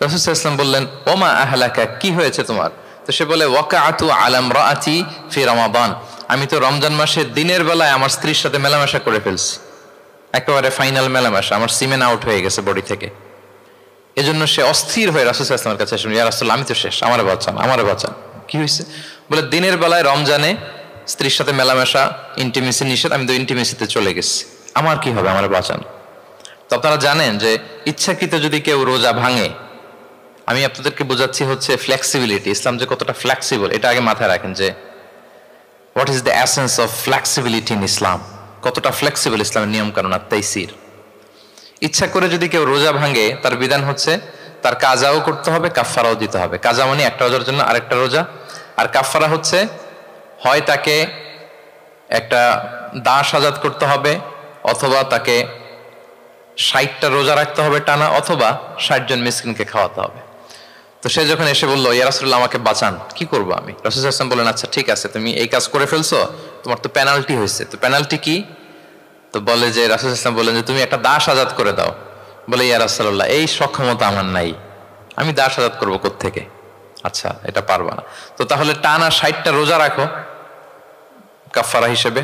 রাসূল সাল্লাল্লাহু আলাইহি ওয়াসাল্লাম বললেন, ওমা আহলাকা, কি হয়েছে তোমার? তো সে বলে, ওয়াকাআতু আলা ইমরাআতি ফি রমাদান, আমি তো রমজান মাসে দিনের বেলায় আমার স্ত্রীর সাথে মেলামেশা করে ফেলছি, একেবারে ফাইনাল মেলামেশা, আমার সিমেন আউট হয়ে গেছে বডি থেকে। এজন্য সে অস্থির হয়ে রাসূল সাল্লাল্লাহু আলাইহি ওয়াসাল্লামের কাছে আসেন, ইয়া রাসূলুল্লাহ আমি তো শেষ, আমারে বাঁচান, আমারে বাঁচান। কি হয়েছে? বলে, দিনের বেলায় রমজানে স্ত্রীর সাথে মেলামেশা, ইন্টিমেসি নিষেধ, আমি তো ইন্টিমেসিতে চলে গেছি, আমার কি হবে, আমারে বাঁচান। তো আপনারা জানেন যে ইচ্ছাকৃত যদি কেউ রোজা ভাঙে, আমি আপনাদেরকে বোঝাচ্ছি হচ্ছে ফ্লেক্সিবিলিটি, ইসলাম যে কতটা ফ্লেক্সিবল এটা আগে মাথায় রাখেন, যে what is the essence of flexibility in Islam, কতটা ফ্লেক্সিবল ইসলামের নিয়ম কানুন আর তাইসির। ইচ্ছা করে যদি কেউ রোজা ভাঙে, তার বিধান হচ্ছে তার কাজাও করতে হবে, কাফফারাও দিতে হবে। কাজা মানে একটা রোজার জন্য আরেকটা রোজা, আর কাফফারা হচ্ছে হয় তাকে একটা দাস আজাদ করতে হবে, অথবা তাকে 60টা রোজা রাখতে হবে টানা, অথবা 60 জন মিসকিনকে খাওয়াতে হবে। তো সে যখন এসে বললো, ইয়া রাসূলুল্লাহ আমাকে বাঁচান, কি করবো আমি? রাসূল সাল্লাল্লাহু আলাইহি ওয়াসাল্লাম বললেন, আচ্ছা ঠিক আছে, তুমি এই কাজ করে ফেলছো, তোমার তো পেনাল্টি হয়েছে। তো পেনাল্টি কি? তো বলে যে, রাসূল সাল্লাল্লাহু আলাইহি ওয়াসাল্লাম বললেন যে তুমি একটা দাস আজাদ করে দাও। বলে, ইয়া রাসূলুল্লাহ এই সক্ষমতা আমার নাই, আমি দাস আজাদ করবো কোত্থেকে? আচ্ছা, এটা পারবা না, তো তাহলে টানা 60টা রোজা রাখো কাফফারা হিসেবে,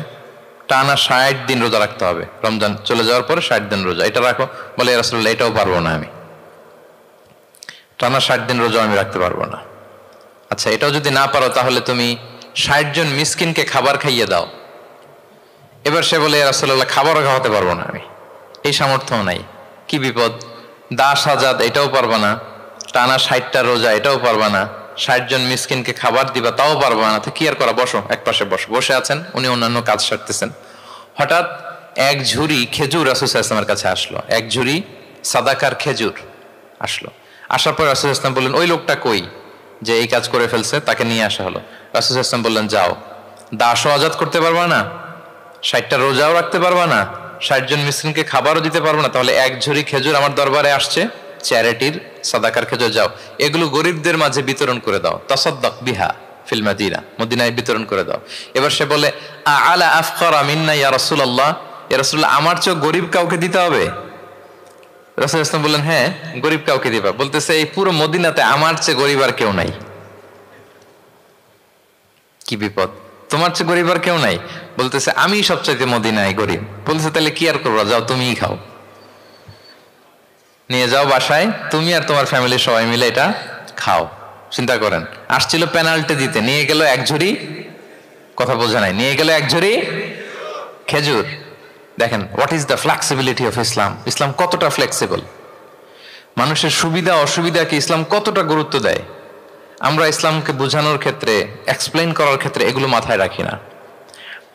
টানা 60 দিন রোজা রাখতে হবে, রমজান চলে যাওয়ার পরে 60 দিন রোজা, এটা রাখো। বলে, ইয়া রাসূলুল্লাহ এটাও পারবো না, আমি টানা 60 দিন রোজা আমি রাখতে পারবো না। আচ্ছা, এটাও যদি না পারো, তাহলে তুমি 60 জন মিসকিনকে খাবার খাইয়ে দাও। এবার সে বলে, ইয়া রাসূলুল্লাহ খাবারও খাওয়াতে পারবো না আমি, এই সামর্থ্য নাই। কি বিপদ! দাস আজাদ এটাও পারবা না, টানা 60টা রোজা এটাও পারবা না, 60 জন মিসকিনকে খাবার দিবা তাও পারবা না। তো কি আর করা, বসো, এক পাশে বসো। বসে আছেন, উনি অন্যান্য কাজ সারতেছেন। হঠাৎ এক ঝুড়ি খেজুর রাসূল সাল্লাল্লাহু আলাইহি ওয়াসাল্লামের কাছে আসলো, এক ঝুড়ি সাদাকার খেজুর আসলো। আসার পর রাসূল সাল্লাল্লাহু আলাইহি ওয়াসাল্লাম বললেন, ওই লোকটা কই যে এই কাজ করে ফেলছে? তাকে নিয়ে আসা হলো। রাসূল সাল্লাল্লাহু আলাইহি ওয়াসাল্লাম বললেন, যাও, দাসও আজাদ করতে পারবা না, 60টা রোজাও রাখতে পারবা না, 60 জন মিসকিনকে খাবারও দিতে পারবো না, তাহলে এক ঝুড়ি খেজুর আমার দরবারে আসছে, চ্যারিটির সাদাকার খেজুর, যাও এগুলো গরিবদের মাঝে বিতরণ করে দাও। তাসাদ্দাক বিহা ফিল মাদিনা, মদিনায় বিতরণ করে দাও। এবার সে বলে আলা আফকারা মিন্না ইয়া রাসূলুল্লাহ, ইয়া রাসূলুল্লাহ আমার চেয়ে গরিব কাউকে দিতে হবে? রাসূল ইসলাম বললেন হ্যাঁ গরিব কাউকে দিবা। বলতেছে এই পুরো মদিনাতে আমার চেয়ে গরিব আর কেউ নাই। কি বিপদ, তোমার চেয়ে গরিব আর কেউ নাই? বলতেছে আমি সবচাইতে মদিনায় গরিব। বলতেছে তাহলে কি আর করবো, যাও তুমিই খাও, নিয়ে যাও বাসায়, তুমি আর তোমার ফ্যামিলির সবাই মিলে এটা খাও। চিন্তা করেন, আসছিল পেনাল্টি দিতে, নিয়ে গেল এক ঝুড়ি, কথা বোঝা নাই, নিয়ে গেল এক ঝুড়ি খেজুর। দেখেন what is the flexibility of Islam. ইসলাম কতটা ফ্লেক্সিবল, মানুষের সুবিধা অসুবিধাকে ইসলাম কতটা গুরুত্ব দেয়। আমরা ইসলামকে বোঝানোর ক্ষেত্রে, এক্সপ্লেইন করার ক্ষেত্রে এগুলো মাথায় রাখি না।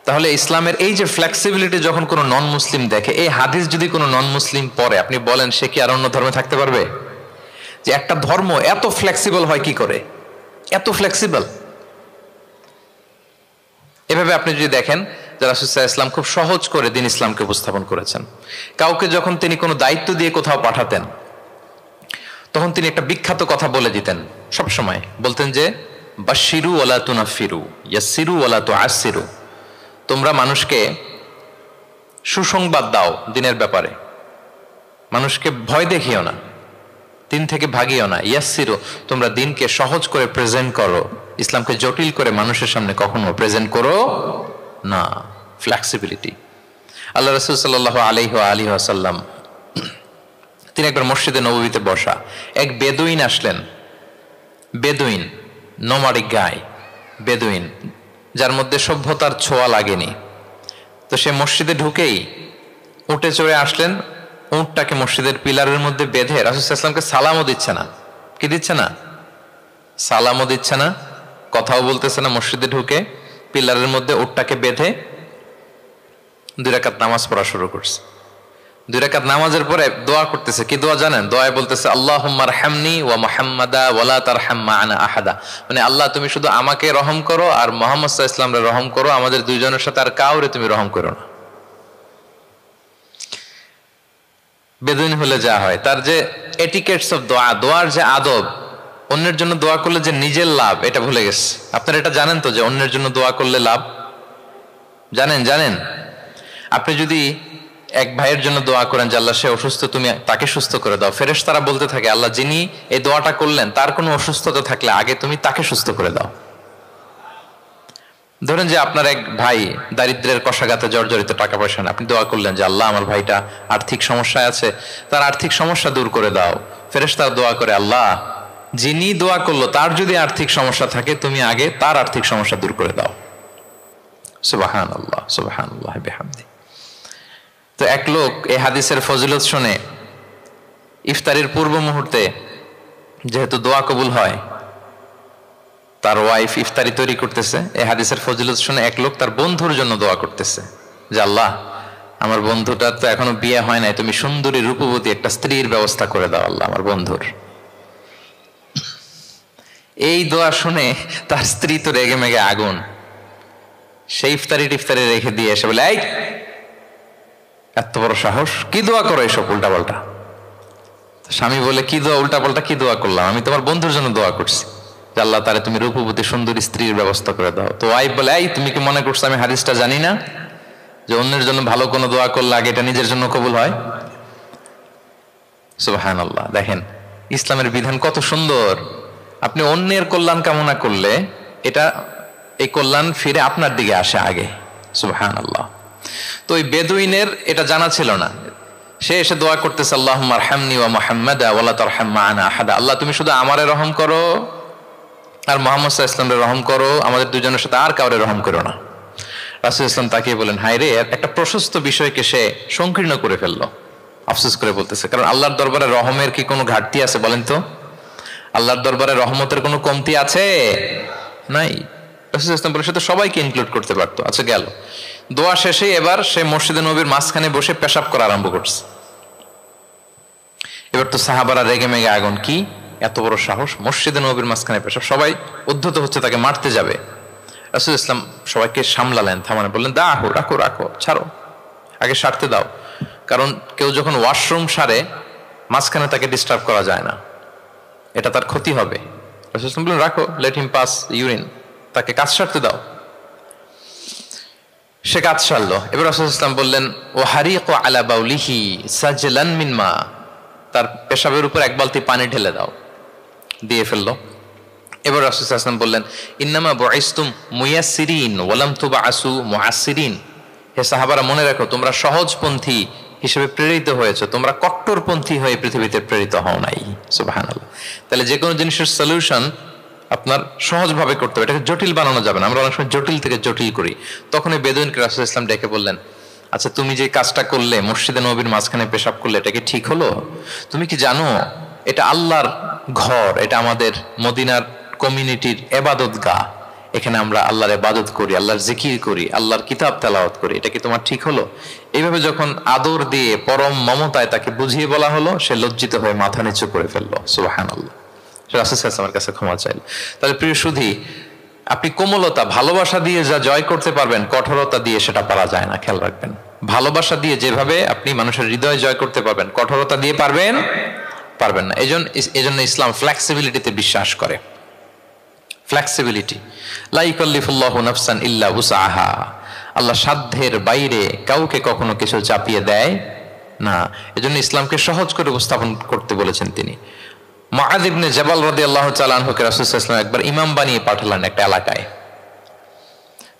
তাহলে ইসলামের এই যে ফ্লেক্সিবিলিটি যখন কোনো নন মুসলিম দেখে, এই হাদিস যদি কোনো নন মুসলিম পড়ে, আপনি বলেন সে কি আর অন্য ধর্মে থাকতে পারবে? যে একটা ধর্ম এত ফ্লেক্সিবল হয় কি করে, এত ফ্লেক্সিবল। এভাবে আপনি যদি দেখেন যে রাসূল সাল্লাল্লাহু আলাইহি ওয়াসাল্লাম খুব সহজ করে দ্বীন ইসলামকে উপস্থাপন করেছেন। কাউকে যখন তিনি কোনো দায়িত্ব দিয়ে কোথাও পাঠাতেন, তখন তিনি একটা বিখ্যাত কথা বলে দিতেন। সবসময় বলতেন যে বাশশিরু ওয়ালা তুনাফিরু, ইয়াসসিরু ওয়ালা তুআসসিরু। তোমরা মানুষকে সুসংবাদ দাও দ্বীনের ব্যাপারে, মানুষকে ভয় দেখিও না, দ্বীন থেকে ভাগিও না। ইয়াসসিরু, তোমরা দ্বীনকে সহজ করে প্রেজেন্ট করো, ইসলামকে জটিল করে মানুষের সামনে কখনো প্রেজেন্ট করো না। ফ্লেক্সিবিলিটি। আল্লাহ রাসূল সাল্লাল্লাহু আলাইহি ওয়া আলিহি ওয়াসাল্লাম তিনি একবার মসজিদে নববীতে বসা, এক বেদুইন আসলেন। বেদুইন নোমাডিক গায়, বেদুইন যার মধ্যে সভ্যতার ছোঁয়া লাগেনি। তো সে মসজিদে ঢুকেই উঠে চড়ে আসলেন, উটটাকে মসজিদের পিলারের মধ্যে বেঁধে রাসূল সাল্লাল্লাহু আলাইহি ওয়াসাল্লামকে সালামও দিচ্ছে না। কি দিচ্ছে না? সালামও দিচ্ছে না, কথাও বলতেছে না। মসজিদে ঢুকে পিলারের মধ্যে উটটাকে বেঁধে 2 রাকাত নামাজ পড়া শুরু করছে। 2 রাকাত নামাজের পরে দোয়া করতেছে। কি দোয়া জানেন? দোয়ায় বলতেছে আল্লাহুম্মা আরহামনি ওয়া মুহাম্মাদা ওয়ালা তারহাম মা'ানা আহাদা। মানে আল্লাহ তুমি শুধু আমাকে রহম করো আর মুহাম্মদ সাল্লাল্লাহু আলাইহি ওয়াসাল্লামকে রহম করো, আমাদের দুইজনের সাথে আর কাউরে তুমি রহম করো না। বেদুইন হলে যা হয়, তার যে এটিকেটস অফ দোয়া, দোয়ার যে আদব, অন্যের জন্য দোয়া করলে যে নিজের লাভ এটা ভুলে গেছে। আপনারা এটা জানেন তো যে অন্যের জন্য দোয়া করলে লাভ? জানেন আপনি যদি এক ভাইয়ের জন্য দোয়া করেন যে আল্লাহ সে অসুস্থ, তুমি তাকে সুস্থ করে দাও, ফেরেশতারা বলতে থাকে আল্লাহ যিনি এই দোয়াটা করলেন তার কোনো অসুস্থতা থাকলে আগে তুমি তাকে সুস্থ করে দাও। ধরেন যে আপনার এক ভাই দারিদ্রের কষাঘাতে জর্জরিত, টাকা পয়সা না, আপনি দোয়া করলেন যে আল্লাহ আমার ভাইটা আর্থিক সমস্যায় আছে, তার আর্থিক সমস্যা দূর করে দাও। ফেরেশতারা দোয়া করে আল্লাহ যিনি দোয়া করলো তার যদি আর্থিক সমস্যা থাকে তুমি আগে তার আর্থিক সমস্যা দূর করে দাও। সুবহানাল্লাহ সুবহানাল্লাহ বিহামদি। তো এক লোক এই হাদিসের ফজিলত শুনে ইফতারির পূর্ব মুহূর্তে, যেহেতু দোয়া কবুল হয়, তার ওয়াইফ ইফতারি তৈরি করতেছে, এই হাদিসের ফজিলত শুনে এক লোক তার বন্ধুর জন্য দোয়া করতেছে যে আল্লাহ আমার বন্ধুটার তো এখনো বিয়ে হয় নাই, তুমি সুন্দরী রূপবতী একটা স্ত্রীর ব্যবস্থা করে দাও আল্লাহ আমার বন্ধুর। এই দোয়া শুনে তার স্ত্রী তো রেগে মেগে আগুন, সেই ইফতারি রেখে দিয়ে এসে বলে এই এত বড় সাহস, কি দোয়া করো এসব উল্টাপাল্টা। স্বামী বলে কি দোয়া উল্টাপাল্টা, কি দোয়া করলাম, আমি তোমার বন্ধুর জন্য দোয়া করছি যে আল্লাহ তারে তুমি রূপবতী সুন্দরী স্ত্রীর ব্যবস্থা করে দাও। তো ওয়াইফ বলে এই তুমি কি মনে করছো আমি হাদিসটা জানি না যে অন্যের জন্য ভালো কোনো দোয়া করলে আগে এটা নিজের জন্য কবুল হয়? সুবহানাল্লাহ। দেখেন ইসলামের বিধান কত সুন্দর। আপনি অন্যের কল্যাণ কামনা করলে এটা, এই কল্যাণ ফিরে আপনার দিকে আসে আগে। সুবহানাল্লাহ। তো ওই বেদুইনের এটা জানা ছিল না, সে এসে দোয়া করতেছে আল্লাহুম্মা আরহামনি ওয়া মুহাম্মাদা ওয়ালা তারহাম মা'ানা আহাদা। আল্লাহ তুমি শুধু আমারে রহম করো আর মুহাম্মদ সাল্লাল্লাহু আলাইহি ওয়াসাল্লামকে রহম করো, আমাদের দুজনের সাথে আর কাউরে রহম করো না। রাসূল ইসলাম তাকিয়ে বলেন হায় রে, একটা প্রশস্ত বিষয়কে সে সংকীর্ণ করে ফেললো। আফসোস করে বলতেছে, কারণ আল্লাহর দরবারে রহমের কি কোনো ঘাটতি আছে বলেন তো? আল্লাহর দরবারে রহমতের কোনো কমতি আছে? নাই। রাসূল ইসলাম বলে সে তো সবাইকে ইনক্লুড করতে পারতো। আচ্ছা গেল, দোয়া শেষে এবার সে মসজিদে নবীর মাঝখানে বসে পেশাব করা আরম্ভ করছে। এবার তো সাহাবারা রেগে মেগে আগুন, কি এত বড় সাহস, মসজিদে নবীর মাঝখানে পেশাব, সবাই উদ্ধত হচ্ছে তাকে মারতে যাবে। রাসূল ইসলাম সবাইকে সামলালেন, থামালেন, বললেন দাও, রাখো রাখো, ছাড়ো, আগে সারতে দাও। কারণ কেউ যখন ওয়াশরুম সারে মাঝখানে তাকে ডিস্টার্ব করা যায় না, এটা তার ক্ষতি হবে। রাসূল ইসলাম বললেন রাখো, লেট হিম পাস ইউরিন, তাকে কাজ সারতে দাও। সে কাজ সারলো। এবার রাসূল ইসলাম বললেন, ও হারিকু আলা বাউলিহি সাজলান মিন মা, তার পেশাবের উপর এক বালতি পানি ঢেলে দাও, দিয়ে ফেললো। এবার রাসূল সাল্লাল্লাহু আলাইহি ওয়াসাল্লাম বললেন, ইন্নামা বুইসতুম মুয়াসসিরিন ওয়া লাম তুবআসু মুআসসিরিন। হে সাহাবারা, মনে রাখো তোমরা সহজপন্থী হিসেবে প্রেরিত হয়েছে, তোমরা কট্টরপন্থী হয়ে পৃথিবীতে প্রেরিত হও নাই। সুবহানাল্লাহ। তাহলে যে কোনো জিনিসের সলিউশন আপনার সহজভাবে করতে হবে, এটাকে জটিল বানানো যাবে না। আমরা অনেক সময় জটিল থেকে জটিল করি। তখন এই বেদুইনকে রাসূল ইসলাম ডেকে বললেন, আচ্ছা তুমি যে কাজটা করলে, মসজিদে নববীর মাঝখানে পেশাব করলে, এটা কি ঠিক হলো? তুমি কি জানো এটা আল্লাহর ঘর, এটা আমাদের মদিনার কমিউনিটির ইবাদতগাহ, এখানে আমরা আল্লাহর ইবাদত করি, আল্লাহর জিকির করি, আল্লাহর কিতাব তেলাওয়াত করি, এটা কি তোমার ঠিক হলো? এইভাবে যখন আদর দিয়ে পরম মমতায় তাকে বুঝিয়ে বলা হলো, সে লজ্জিত হয়ে মাথা নিচু করে ফেললো। সুবহানাল্লাহ। রাসূল সাল্লাল্লাহু আলাইহি ওয়াসাল্লামের কাছে ক্ষমা চাইল। তাহলে প্রিয় সুধী, আপনি কোমলতা, ভালোবাসা দিয়ে যা জয় করতে পারবেন, কঠোরতা দিয়ে সেটা পারা যায় না। খেয়াল রাখবেন, ভালোবাসা দিয়ে যেভাবে আপনি মানুষের হৃদয় জয় করতে পারবেন, কঠোরতা দিয়ে পারবেন না। এজন্য ইসলাম ফ্লেক্সিবিলিটিতে বিশ্বাস করে। ফ্লেক্সিবিলিটি, লা ইউকাল্লিফুল্লাহু নাফসান ইল্লা উসআহা। আল্লাহ সাধ্যের বাইরে কাউকে কখনো কিছু চাপিয়ে দেয় না। এজন্য ইসলামকে সহজ করে উপস্থাপন করতে বলেছেন তিনি। মুআয ইবনে জাবাল রাদিয়াল্লাহু তাআলা আনহুকে রাসূল সাল্লাল্লাহু আলাইহি ওয়াসাল্লাম একবার ইমাম বানিয়ে পাঠালেন একটা এলাকায়।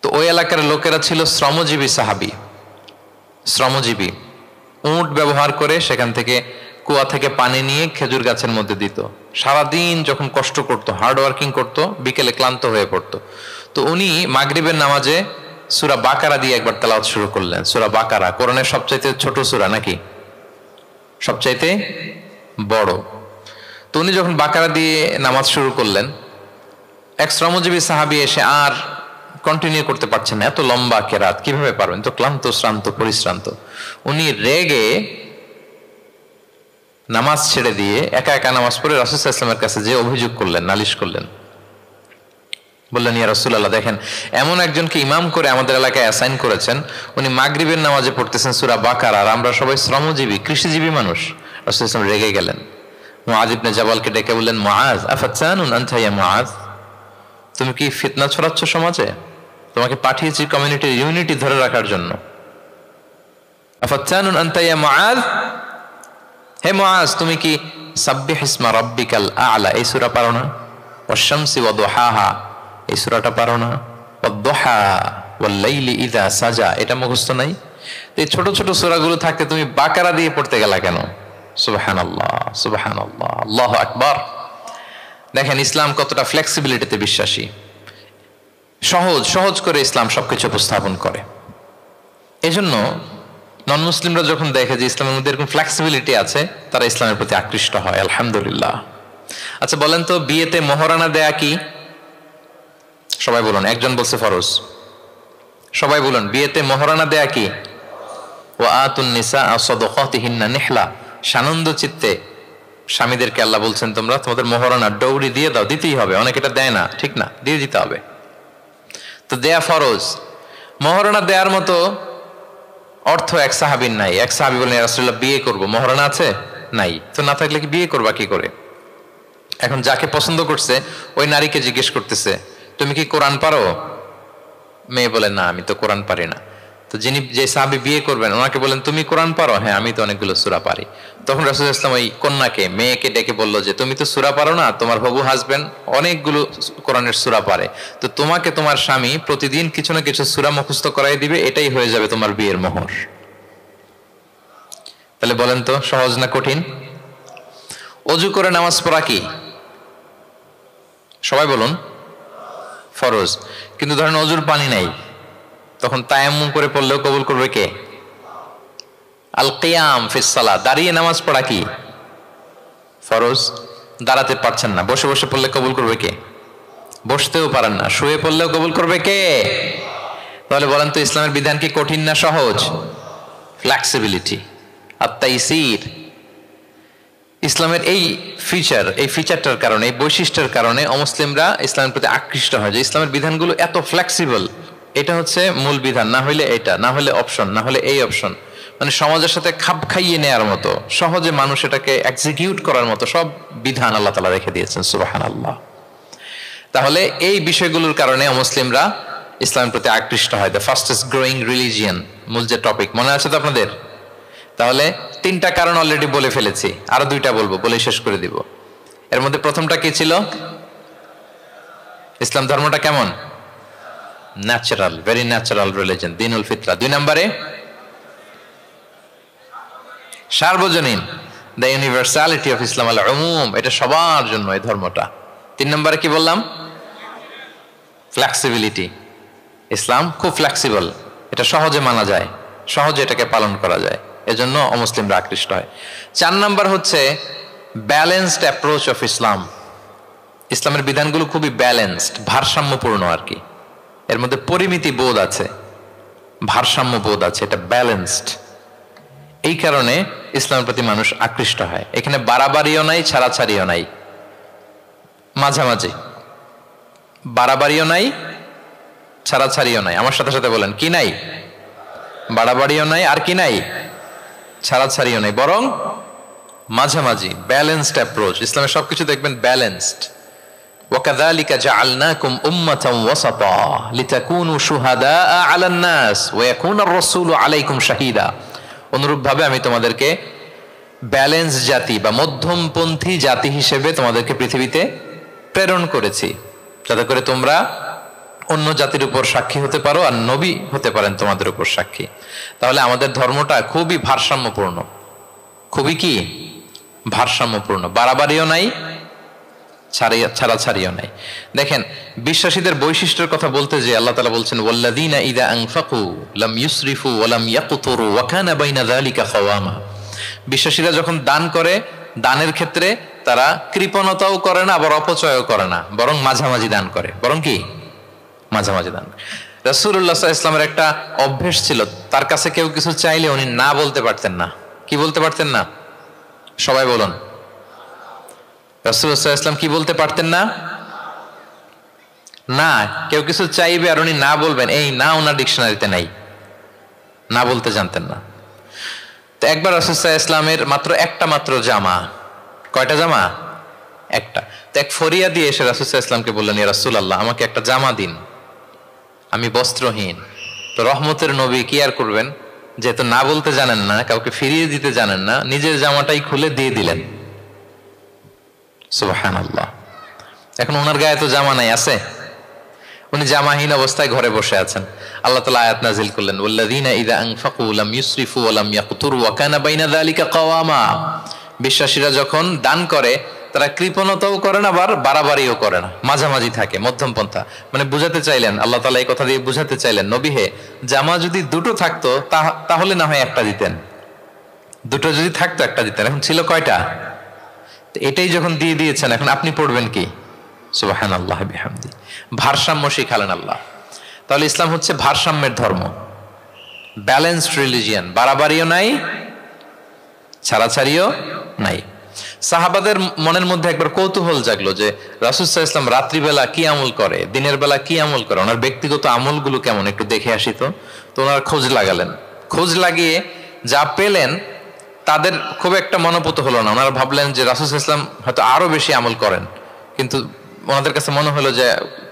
তো ওই এলাকার লোকেরা ছিল শ্রমজীবী সাহাবী, শ্রমজীবী। উট ব্যবহার করে সেখান থেকে কুয়া থেকে পানি নিয়ে খেজুর গাছের মধ্যে দিত। সারাদিন যখন কষ্ট করতো, হার্ড ওয়ার্কিং করতো, বিকেলে ক্লান্ত হয়ে পড়তো। তো উনি মাগরিবের নামাজে সূরা বাকারা দিয়ে একবার তেলাওয়াত শুরু করলেন। সূরা বাকারা কোরআনের সবচাইতে ছোট সূরা নাকি সবচাইতে বড়? তো উনি যখন বাকারা দিয়ে নামাজ শুরু করলেন, এক শ্রমজীবী সাহাবী এসে আর কন্টিনিউ করতে পারছেন না, এত লম্বা কেরাত কিভাবে পারবেন, তো ক্লান্ত, শ্রান্ত, পরিশ্রান্ত। উনি রেগে নামাজ ছেড়ে দিয়ে একা একা নামাজ পড়ে রাসূল সাল্লাল্লাহু আলাইহি ওয়াসাল্লামের কাছে যে অভিযোগ করলেন, নালিশ করলেন। বললেন, ইয়া রাসূলুল্লাহ, দেখেন এমন একজনকে ইমাম করে আমাদের এলাকায় অ্যাসাইন করেছেন, উনি মাগরিবের নামাজে পড়তেছেন সূরা বাকারা, আর আমরা সবাই শ্রমজীবী, কৃষিজীবী মানুষ। রাসূল সাল্লাল্লাহু আলাইহি ওয়াসাল্লাম রেগে গেলেন। মুআয ইবনে জাবালকে ডেকে বললেন, মুআয আফাতানুন আনতা ইয়া মুআয, তুমি কি ফিতনা ছড়াচ্ছ সমাজে? তোমাকে পাঠিয়েছি কমিউনিটির ইউনিটি ধরে রাখার জন্য। আফাতানুন আনতা ইয়া মুআয, হে মুআয, তুমি কি সাব্বিহ ইসমা রাব্বিকাল আ'লা এই সূরা পারো না? ওয়াশ-শামসি ওয়া দুহাহা এই সূরাটা পারো না? ওয়াদ-দুহা ওয়াল লাইলি ইযা সাজা এটা মুখস্থ নাই? এই ছোট ছোট সূরাগুলো থাকতে তুমি বাকারা দিয়ে পড়তে গেলা কেন? সুবহানাল্লাহ, সুবহানাল্লাহ, আল্লাহু আকবার। দেখেন ইসলাম কতটা ফ্লেক্সিবিলিটিতে বিশ্বাসী। সহজ করে ইসলাম সবকিছু উপস্থাপন করে। এজন্য নন মুসলিমরা যখন দেখে যে ইসলামের মধ্যে এরকম ফ্লেক্সিবিলিটি আছে, তারা ইসলামের প্রতি আকৃষ্ট হয়। আলহামদুলিল্লাহ। আচ্ছা বলেন তো, বিয়েতে মোহরানা দেয়া কি? সবাই বলুন। একজন বলছে ফরজ। সবাই বলুন, বিয়েতে মোহরানা দেয়া কি? ওয়া আতুন নিসা সাদাকাতিহিন্না নিহলা, সানন্দ চিত্তে স্বামীদেরকে আল্লাহ বলছেন তোমরা তোমাদের মোহরানা ডৌরি দিয়ে দাও। দিতেই হবে, অনেকে এটা দেয় না, ঠিক না, দিয়ে দিতে হবে। তো দেয়া ফরজ। মোহরানা দেওয়ার মতো অর্থ এক সাহাবীর নাই। এক সাহাবী বলেন, ইয়া রাসূলুল্লাহ বিয়ে করব, মোহরানা আছে? নাই। তো না থাকলে কি বিয়ে করবা কি করে? এখন যাকে পছন্দ করছে ওই নারীকে জিজ্ঞেস করতেছে, তুমি কি কোরআন পারো? মেয়ে বলে, না আমি তো কোরআন পারি না। তো যে সাহাবী বিয়ে করবেন ওনাকে বলেন, তুমি কোরআন পারো? হ্যাঁ আমি তো অনেকগুলো সূরা পারি। তখন রাসূল সাল্লাল্লাহু আলাইহি ওয়াসাল্লাম ওই কন্যাকে, মেয়েকে ডেকে বলল যে তুমি তো সূরা পারো না, তোমার হবু হাজবেন্ড অনেকগুলো কোরআনের সূরা পারে, তো তোমাকে তোমার স্বামী প্রতিদিন কিছু না কিছু সূরা মুখস্থ করাই দিবে, এটাই হয়ে যাবে তোমার বিয়ের মোহর। তাহলে বলেন তো সহজ না কঠিন? ওযু করে নামাজ পড়া কি? সবাই বলুন ফরজ। কিন্তু ধরেন ওযুর পানি নাই, তখন তায়াম্মুম করে পড়লেও কবুল করবে কে? আল কিয়াম ফিস সালাহ, দাঁড়িয়ে নামাজ পড়া কি? ফরজ। দাঁড়াতে পারছেন না, বসে বসে পড়লে কবুল করবে কে? বসতেও পারেন না, শুয়ে পড়লেও কবুল করবে কে? তাহলে বলেন তো ইসলামের বিধান কি কঠিন না সহজ? ফ্লেক্সিবিলিটি আর তাইসির। ইসলামের এই ফিচারটার কারণে, এই বৈশিষ্ট্যের কারণে অমুসলিমরা ইসলামের প্রতি আকৃষ্ট হয়, যে ইসলামের বিধানগুলো এত ফ্লেক্সিবল। এটা হচ্ছে মূল বিধান, না হলে এটা, না হলে অপশন, না হলে এই অপশন। মানে সমাজের সাথে খাপ খাইয়ে নেয়ার মতো, সহজে মানুষ এটাকে এক্সিকিউট করার মতো সব বিধান আল্লাহ তাআলা রেখে দিয়েছেন। সুবহানাল্লাহ। তাহলে এই বিষয়গুলোর কারণে মুসলিমরা ইসলামের প্রতি আকৃষ্ট হয়। দ্য ফাস্টেস্ট গ্রোয়িং রিলিজিয়ন, মূল যে টপিক, মনে আছে তো আপনাদের? তাহলে 3টা কারণ অলরেডি বলে ফেলেছি, আরো 2টা বলবো, বলে শেষ করে দিব। এর মধ্যে প্রথমটা কি ছিল? ইসলাম ধর্মটা কেমন? ন্যাচারাল, ভেরি ন্যাচারাল রিলিজন, দিনুল ফিতরা। 2 নম্বরে সার্বজনীন, দ্য ইউনিভার্সালিটি অফ ইসলাম, আল উমুম, এটা সবার জন্য এই ধর্মটা। 3 নম্বরে কি বললাম? ফ্লেক্সিবিলিটি, ইসলাম খুব ফ্লেক্সিবল, এটা সহজে মানা যায়, সহজে এটাকে পালন করা যায়, এজন্য অমুসলিমরা আকৃষ্ট হয়। 4 নম্বর হচ্ছে ব্যালেন্সড অ্যাপ্রোচ অফ ইসলাম। ইসলামের বিধানগুলো খুবই ব্যালেন্সড, ভারসাম্যপূর্ণ আর কি, এর মধ্যে পরিমিতি বোধ আছে, ভারসাম্য বোধ আছে, এটা ব্যালেন্সড। এই কারণে ইসলামের প্রতি মানুষ আকৃষ্ট হয়। এখানে বাড়াবাড়িও নাই, ছাড়াছাড়িও নাই, মাঝামাঝি, বাড়াবাড়িও নাই, ছাড়াছাড়িও নাই। আমার সাথে সাথে বলেন, কি নাই? বাড়াবাড়িও নাই, আর কি নাই? ছাড়াছাড়িও নাই, বরং মাঝামাঝি, ব্যালেন্সড অ্যাপ্রোচ। ইসলামের সবকিছু দেখবেন ব্যালেন্সড। وَكَذَلِكَ جَعَلْنَاكُمْ أُمَّةً وَسَطًا لِتَكُونُوا شُهَدَاءَ عَلَى النَّاسِ وَيَكُونَ الرَّسُولُ عَلَيْكُمْ شَهِيدًا। অনুরূপভাবে আমি তোমাদেরকে ব্যালেন্স জাতি বা মধ্যমপন্থী জাতি হিসেবে তোমাদেরকে পৃথিবীতে প্রেরণ করেছি, যাতে করে তোমরা অন্য জাতির উপর সাক্ষী হতে পারো, আর নবী হতে পারেন তোমাদের উপর সাক্ষী। তাহলে আমাদের ধর্মটা খুবই ভারসাম্যপূর্ণ, খুবই কি ভারসাম্যপূর্ণ, বাড়াবাড়িও নাই, ছাড়াছাড়িও নাই। দেখেন, বিশ্বাসীদের বৈশিষ্ট্যের কথা বলতে যে আল্লাহ তাআলা বলছেন, ওয়াল্লাযীনা ইযা আনফাকু লাম ইউসরিফু ওয়া লাম ইয়াকতুরু ওয়া কানা বাইনা যালিকা খাওয়ামা। বিশ্বাসীরা যখন দান করে, দানের ক্ষেত্রে তারা কৃপণতাও করে না, আবার অপচয়ও করে না, বরং মাঝামাঝি দান করে, বরং কি মাঝামাঝি দান। রাসূলুল্লাহ সাল্লাল্লাহু আলাইহি ওয়াসাল্লামের একটা অভ্যেস ছিল, তার কাছে কেউ কিছু চাইলে উনি না বলতে পারতেন না। কি বলতে পারতেন না? সবাই বলুন। রাসূলুল্লাহ সাল্লাল্লাহু আলাইহি ওয়াসাল্লাম কি বলতে পারতেন না? না, কেউ কিছু চাইবে আর উনি না বলবেন, এই না ওনার ডিকশনারিতে নাই, না বলতে জানতেন না। তো একবার রাসূল সাল্লাল্লাহু আলাইহি ওয়াসাল্লামের মাত্র একটা মাত্র জামা, কয়টা জামা? একটা। তো এক ফরিয়া দিয়ে এসে রাসূল সাল্লাল্লাহু আলাইহি ওয়াসাল্লামকে বললেন, ইয়া রাসূলুল্লাহ, আমাকে একটা জামা দিন, আমি বস্ত্রহীন। তো রহমতের নবী কি আর করবেন, যেহেতু না বলতে জানেন না, কাউকে ফিরিয়ে দিতে জানেন না, নিজের জামাটাই খুলে দিয়ে দিলেন। সুবহানাল্লাহ। এখন ওনার গায়ে তো জামা নাই, আছে? উনি জামাহীন অবস্থায় ঘরে বসে আছেন। আল্লাহ তাআলা আয়াত নাযিল করলেন, ওয়াল্লাযীনা ইযা আনফাকু লাম ইউসরিফু ওয়া লাম ইয়াকতুরু ওয়া কানা বাইনা যালিকা কাওয়ামা। বিশ্বাসীরা যখন দান করে, তারা কৃপণতাও করে না, আবার বাড়াবাড়িও করে না, মাঝামাঝি থাকে, মধ্যম পন্থা। মানে বুঝাতে চাইলেন, আল্লাহ তাআলা এই কথা দিয়ে বুঝাতে চাইলেন, নবী হে, জামা যদি দুটো থাকতো তাহলে না হয় একটা দিতেন, দুটো যদি থাকতো একটা দিতেন, এখন ছিল কয়টা? এটাই যখন দিয়ে দিয়েছেন, এখন আপনি পড়বেন কি? সুবহানাল্লাহ বিহামদি। ভারসাম্য শিখালেন আল্লাহ। তাহলে ইসলাম হচ্ছে ভারসাম্যের ধর্ম, ব্যালেন্সড রিলিজিয়ান, বাড়াবাড়িও নাই, ছাড়াছাড়িও নাই। সাহাবাদের মনের মধ্যে একবার কৌতূহল জাগলো যে রাসূল সাল্লাল্লাহু আলাইহি ওয়াসাল্লাম রাত্রিবেলা কি আমল করে, দিনের বেলা কি আমল করে, ওনার ব্যক্তিগত আমলগুলো কেমন, একটু দেখে আসি। তো ওনার খোঁজ লাগালেন। খোঁজ লাগিয়ে যা পেলেন তাদের খুব একটা মনোপুত হলো না। ওনারা ভাবলেন যে রাসূল সাল্লাল্লাহু আলাইহি ওয়াসাল্লাম হয়তো আরো বেশি আমল করেন, কিন্তু ওনাদের কাছে মনে হলো যে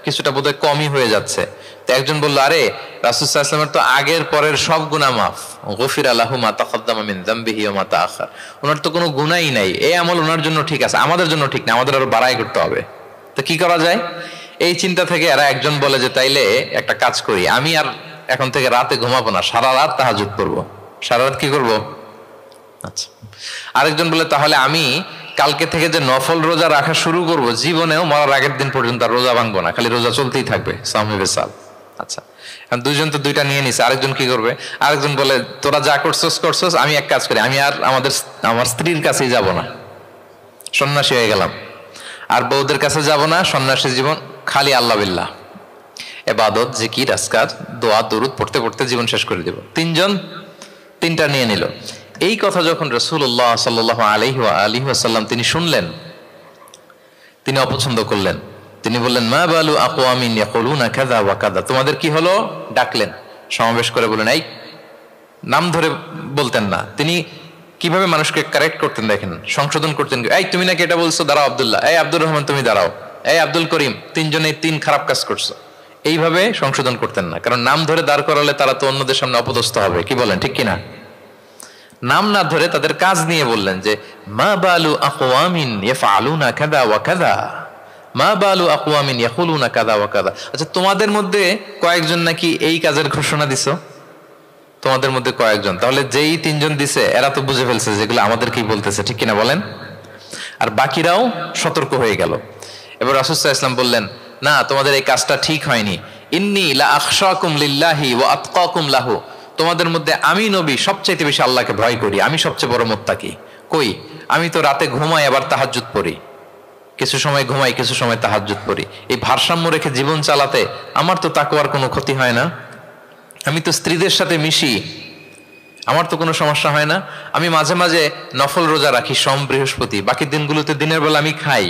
কিছুটা বোধহয় কমই হয়ে যাচ্ছে। তো একজন বলল, আরে রাসূল সাল্লাল্লাহু আলাইহি ওয়াসাল্লামের তো আগের পরের সব গুনাহ মাফ, গফিরা লাহু মা তাকাদ্দামা মিন যামবিহি ওয়া মা তাআখার। ওনার তো কোনো গুনাহই নাই, এই আমল ওনার জন্য ঠিক আছে, আমাদের জন্য ঠিক না, আমাদের আরো বাড়াই করতে হবে। তো কি করা যায়? এই চিন্তা থেকে এরা একজন বলে যে তাইলে একটা কাজ করি, আমি আর এখন থেকে রাতে ঘুমাবো না, সারা রাত তাহাজ্জুদ পড়বো। সারা রাত কি করবো? আচ্ছা। আরেকজন বলে, তাহলে আমি কালকে থেকে যে নফল রোজা রাখা শুরু করব, জীবনেও মরার আগের দিন পর্যন্ত আর রোজা ভাঙবো না, খালি রোজা চলতেই থাকবে, সাওমে বিসাল। আচ্ছা, এখন দুইজন তো দুইটা নিয়ে নিছে, আরেকজন কি করবে? আরেকজন বলে, তোরা যা করছস, আমি এক কাজ করি, আমি আর আমার স্ত্রীর কাছেই যাব না, সন্ন্যাসী হয়ে গেলাম, আর বউদের কাছে যাব না, সন্ন্যাসী জীবন, খালি আল্লাহ বিল্লাহ, ইবাদত, জিকির, আজকার, দোয়া, দরুদ পড়তে পড়তে জীবন শেষ করে দেব। তিনজন তিনটা নিয়ে নিল। এই কথা যখন রাসূলুল্লাহ সাল্লাল্লাহু আলাইহি ওয়া আলিহি ওয়াসাল্লাম তিনি শুনলেন, তিনি অপছন্দ করলেন। তিনি বললেন, মা বালু আকওয়ামিন ইয়াকুলুনা কাযা ওয়া কাযা। তোমাদের কি হলো? ডাকলেন, সমাবেশ করে বলেন, এই নাম ধরে বলতেন না। তিনি কিভাবে মানুষকে কারেক্ট করতেন দেখেন, সংশোধন করতেন। এই তুমি নাকি এটা বলছো, দাঁড়াও আব্দুল্লাহ, এই আব্দুর রহমান তুমি দাঁড়াও, এই আব্দুল করিম, তিনজনে তিন খারাপ কাজ করছো, এইভাবে সংশোধন করতেন না। কারণ নাম ধরে দাঁড় করালে তারা তো অন্যদের সামনে অপদস্থ হবে, কি বলেন ঠিক কিনা? নাম না ধরে তাদের কাজ নিয়ে বললেন যে মা বালু আকওয়ামিন ইয়াফআলুনা কাযা ওয়া কাযা, মা বালু আকওয়ামিন ইয়াকুলুনা কাযা ওয়া কাযা। আচ্ছা, তোমাদের মধ্যে কয়েকজন নাকি এই কাজের ঘোষণা দিছো, তোমাদের মধ্যে কয়েকজন, তাহলে যেই তিনজন দিছে এরা তো বুঝে ফেলছে যেগুলো আমাদেরকেই বলতেছে, ঠিক কিনা বলেন? আর বাকিরাও সতর্ক হয়ে গেল। এবার রাসূল সাল্লাল্লাহু আলাইহি ওয়াসাল্লাম বললেন, না, তোমাদের এই কাজটা ঠিক হয়নি। ইন্নী লা আখশাকুম লিল্লাহি ওয়া আতকাকুম লাহু, তোমাদের মধ্যে আমি নবী সবচেয়ে বেশি আল্লাহকে ভয় করি, আমি সবচেয়ে বড় মুত্তাকি। কই, আমি তো রাতে ঘুমাই আবার তাহাজ্জুদ পড়ি, কিছু সময় ঘুমাই কিছু সময় তাহাজ্জুদ পড়ি। এই ভারসাম্য রেখে জীবন চালাতে আমার তো তাকওয়ার কোনো ক্ষতি হয় না। আমি তো স্ত্রীদের সাথে মিশি, আমার তো কোনো সমস্যা হয় না। আমি মাঝে মাঝে নফল রোজা রাখি সোম বৃহস্পতি, বাকি দিনগুলোতে দিনের বেলা আমি খাই।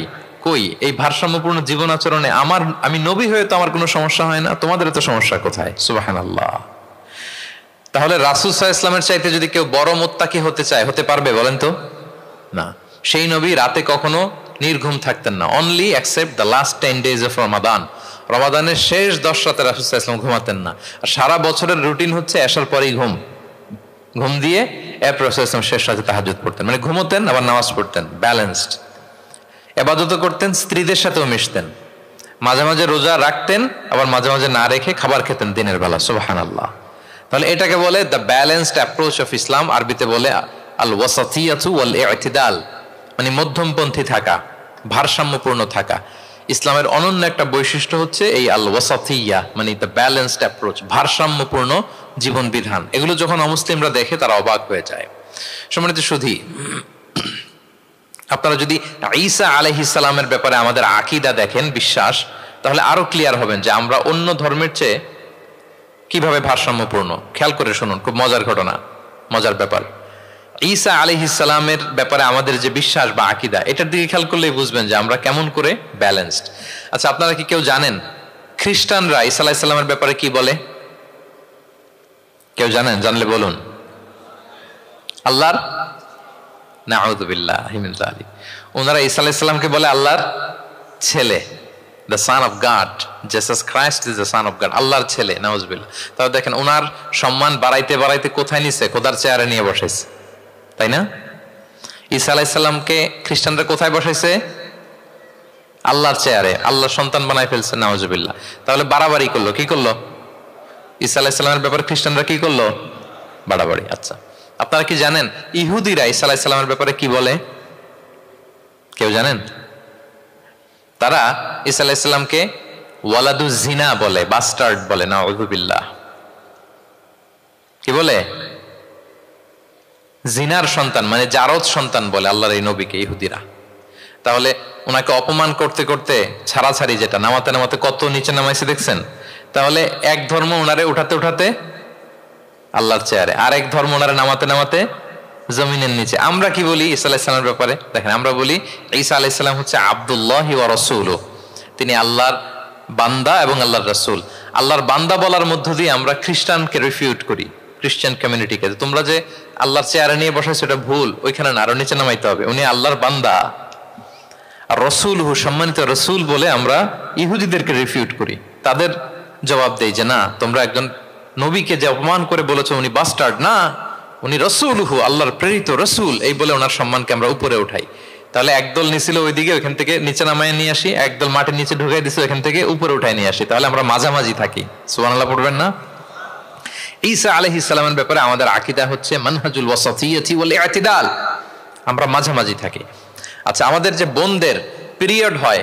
কই, এই ভারসাম্যপূর্ণ জীবন আচরণে আমি নবী হয়ে তো আমার কোনো সমস্যা হয় না, তোমাদের তো সমস্যা কোথায়? সুবহানাল্লাহ। তাহলে রাসূল সাল্লাল্লাহু আলাইহি ওয়াসাল্লামের চাইতে যদি কেউ বড় মুত্তাকি হতে চায়, হতে পারবে বলেন তো? না। সেই নবী রাতে কখনো নির্ঘুম থাকতেন না, only accept the last 10 days of Ramadan. রমাদানের শেষ 10 রাতে রাসূল সাল্লাল্লাহু আলাইহি ওয়াসাল্লাম ঘুমাতেন না। আর সারা বছরের রুটিন হচ্ছে এশার পরেই ঘুম দিয়ে এরপর রাসূল সাল্লাল্লাহু আলাইহি ওয়াসাল্লাম শেষ রাতে তাহাজ্জুদ পড়তেন, মানে ঘুমোতেন আবার নামাজ পড়তেন, ব্যালেন্সড। ইবাদত করতেন, স্ত্রীদের সাথেও মিশতেন, মাঝে মাঝে রোজা রাখতেন, আবার মাঝে মাঝে না রেখে খাবার খেতেন দিনের বেলা। সুবহানাল্লাহ। তাহলে এটাকে বলে the balanced approach of Islam, আরবিতে বলে আল ওয়াসাতিয়াতু ওয়াল ইতিদাল, মানে মধ্যমপন্থী থাকা, ভারসাম্যপূর্ণ থাকা। ইসলামের অনন্য একটা বৈশিষ্ট্য হচ্ছে এই আল ওয়াসাতিয়া, মানে দ্য ব্যালেন্সড অ্যাপ্রোচ, ভারসাম্যপূর্ণ জীবন বিধান। এগুলো যখন অমুসলিমরা দেখে তারা অবাক হয়ে যায়। সম্মানিত সুধী, আপনারা যদি ঈসা আলাইহিস সালামের ব্যাপারে আমাদের আকীদা দেখেন, বিশ্বাস, তাহলে আরো ক্লিয়ার হবেন যে আমরা অন্য ধর্মের চেয়ে কিভাবে ভারসাম্যপূর্ণ। খেয়াল করে শুনুন, খুব মজার ঘটনা, মজার ব্যাপার। ঈসা আলাইহিস সালামের ব্যাপারে আমাদের যে বিশ্বাস বা আকীদা, এটার দিকে খেয়াল করলেই বুঝবেন যে আমরা কেমন করে ব্যালেন্সড। আচ্ছা, আপনারা কি কেউ জানেন খ্রিস্টানরা ঈসা আলাইহিস সালামের ব্যাপারে কি বলে? কেউ জানেন? জানলে বলুন। আল্লাহর, নাউযুবিল্লাহি মিন যালিক, ওনারা ঈসা আলাইহিস সালামকে বলে আল্লাহর ছেলে, the son of God, Jesus Christ is the son of God, আল্লাহর ছেলে, নাউযুবিল্লাহ। তাহলে দেখেন ওনার সম্মান বাড়াইতে বাড়াইতে কোথায় নিছে? খোদার চেয়ারে নিয়ে বসাইছে, তাই না? ঈসা আলাইহিস সালামকে খ্রিস্টানরা কোথায় বসাইছে? আল্লাহর চেয়ারে, আল্লাহর সন্তান বানাই ফেলছে, নাউযুবিল্লাহ। তাহলে বাড়াবাড়ি করলো, কি করলো? ঈসা আলাইহিস সালামের ব্যাপারে খ্রিস্টানরা কি করলো? বাড়াবাড়ি। আচ্ছা, আপনারা কি জানেন ইহুদিরা ঈসা আলাইহিস সালামের ব্যাপারে কি বলে? কেউ জানেন? তারা ঈসা আলাইহিস সালামকে ওয়ালাদু জিনা বলে, বাস্টার্ড বলে, নাউযুবিল্লাহ। কি বলে? জিনার সন্তান, মানে জারদ সন্তান বলে আল্লাহর এই নবীকে ইহুদিরা। তাহলে ওনাকে অপমান করতে করতে ছাড়াছাড়ি, যেটা নামাতে নামাতে কত নিচে নামাইছে দেখছেন? তাহলে এক ধর্ম ওনারে উঠাতে উঠাতে আল্লাহর চেয়ারে, আর এক ধর্ম ওনারে নামাতে নামাতে জমিনের নিচে। আমরা কি বলি ঈসা আলাইহিস সালামের ব্যাপারে? দেখেন, আমরা বলি ঈসা আলাইহিস সালাম হচ্ছে আব্দুল্লাহি ওয়া রাসূলুহু, তিনি আল্লাহর বান্দা এবং আল্লাহর রাসূল। আল্লাহর বান্দা বলার মধ্য দিয়ে আমরা খ্রিস্টানকে রিফিউট করি, খ্রিস্টান কমিউনিটিকে, তোমরা যে আল্লাহর চেয়ারে নিয়ে বসাইছো এটা ভুল, ওইখানে না, আরো নিচে নামাইতে হবে, উনি আল্লাহর বান্দা। আর রাসূলুহু, সম্মানিত রাসূল বলে আমরা ইহুদিদেরকে রিফিউট করি, তাদের জবাব দেই যে না, তোমরা একজন নবীকে যে অপমান করে বলেছো উনি বাস্টার্ড, না, উনি রাসূলুহু, আল্লাহর প্রেরিত রাসূল, এই বলে ওনার সম্মানকে আমরা উপরে উঠাই। তাহলে একদল নিছিল ওইদিকে, ওইখান থেকে নিচে নামায় নিয়ে আসি, একদল মাটির নিচে ঢুকাই দিছে, ওইখান থেকে উপরে উঠাই নিয়ে আসি, তাহলে আমরা মাঝামাঝি থাকি। সুবহানাল্লাহ পড়বেন না? ঈসা আলাইহিস সালামের ব্যাপারে আমাদের আকীদা হচ্ছে মানহাজুল ওয়াসাতিয়াতি ওয়াল ইতিদাল, আমরা মাঝামাঝি থাকি। আচ্ছা, আমাদের যে বোনদের পিরিয়ড হয়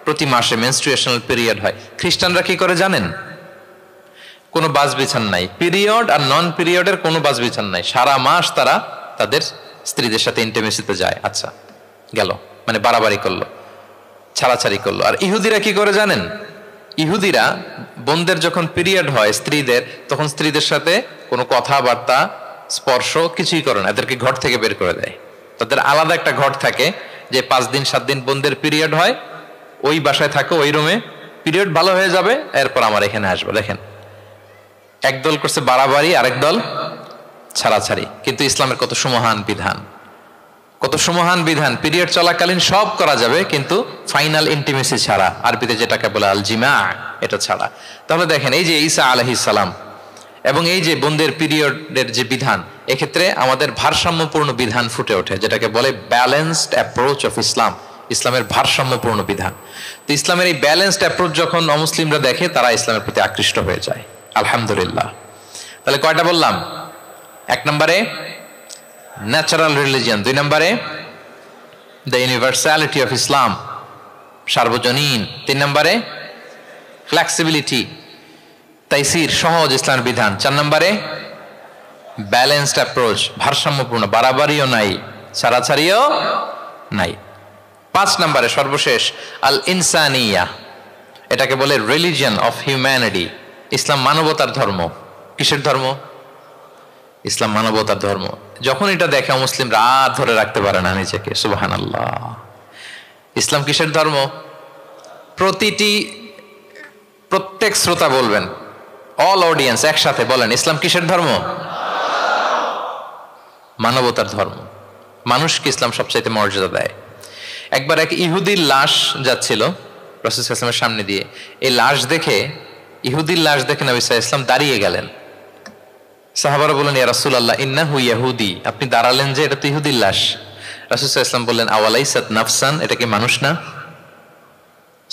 প্রতি মাসে, মেনস্ট্রুয়েশনাল পিরিয়ড হয়, খ্রিস্টানরা কি করে জানেন? কোনো বাজ বিছান নাই, পিরিয়ড আর নন পিরিয়ডের কোনো বাজ বিছান নাই, সারা মাস তারা তাদের স্ত্রীদের সাথে ইন্টিমেসিতে যায়। আচ্ছা, গেল, মানে বাড়াবাড়ি করলো, ছাড়াছাড়ি করলো। আর ইহুদিরা কি করে জানেন? ইহুদিরা বোনদের যখন পিরিয়ড হয় স্ত্রীদের, তখন স্ত্রীদের সাথে কোনো কথাবার্তা, স্পর্শ কিছুই করে না, এদেরকে ঘর থেকে বের করে দেয়। তাদের আলাদা একটা ঘর থাকে, যে 5 দিন 7 দিন বোনদের পিরিয়ড হয়, ওই বাসায় থাকো, ওই রুমে, পিরিয়ড ভালো হয়ে যাবে, এরপর আমার এখানে আসবে। দেখেন, একদল করছে বাড়াবাড়ি, আরেক দল ছাড়াছাড়ি, কিন্তু ইসলামের কত সুমহান বিধান। কত সুমহান বিধান, পিরিয়ড চলাকালীন সব করা যাবে, কিন্তু ফাইনাল ইন্টিমেসি ছাড়া, আরবিতে যেটাকে বলে আল জিমা, এটা ছাড়া। তাহলে দেখেন এই যে ঈসা আলাইহিস সালাম এবং এই যে বোনদের পিরিয়ডের যে বিধান, এক্ষেত্রে আমাদের ভারসাম্যপূর্ণ বিধান ফুটে ওঠে, যেটাকে বলে ব্যালেন্সড অ্যাপ্রোচ অফ ইসলাম, ইসলামের ভারসাম্যপূর্ণ বিধান। তো ইসলামের এই ব্যালেন্সড অ্যাপ্রোচ যখন অমুসলিমরা দেখে, তারা ইসলামের প্রতি আকৃষ্ট হয়ে যায়। আলহামদুলিল্লাহ। তাহলে কয়টা বললাম? 1 নম্বরে ন্যাচারাল রিলিজিয়ন, 2 নম্বরে দ্য ইউনিভার্সালিটি অফ ইসলাম, সার্বজনীন, 3 নম্বরে ফ্লেক্সিবিলিটি, তাইসির, সহজ ইসলামের বিধান, 4 নম্বরে ব্যালেন্সড অ্যাপ্রোচ, ভারসাম্যপূর্ণ, বাড়াবাড়িও নাই, ছাড়াছাড়িও নাই। 5 নম্বরে সর্বশেষ আল ইনসানিয়া, এটাকে বলে রিলিজিয়ন অফ হিউম্যানিটি, ইসলাম মানবতার ধর্ম। কিসের ধর্ম? ইসলাম মানবতার ধর্ম। যখন এটা দেখে মুসলিমরা আর ধরে রাখতে পারে না নিজেকে, সুবহানাল্লাহ। ইসলাম কিসের ধর্ম? প্রত্যেক শ্রোতা বলবেন, অল অডিয়েন্স একসাথে বলেন, ইসলাম কিসের ধর্ম? মানবতার ধর্ম। মানুষকে ইসলাম সবচাইতে মর্যাদা দেয়। একবার এক ইহুদির লাশ যাচ্ছিল রাসূল সাল্লাল্লাহু আলাইহি ওয়াসাল্লামের সামনে দিয়ে, এই লাশ দেখে, ইহুদির লাশ দেখে নবী সাল্লাল্লাহু আলাইহি ওয়াসাল্লাম দাঁড়িয়ে গেলেন। সাহাবারা বললেন, ইয়া রাসূলুল্লাহ ইন্নাহু ইয়াহুদি, আপনি দাঁড়ালেন যে, এটা তো ইহুদির লাশ। রাসূল সাল্লাল্লাহু আলাইহি ওয়াসাল্লাম বললেন, আওয়ালাইসাত নাফসান, এটা কি মানুষ না?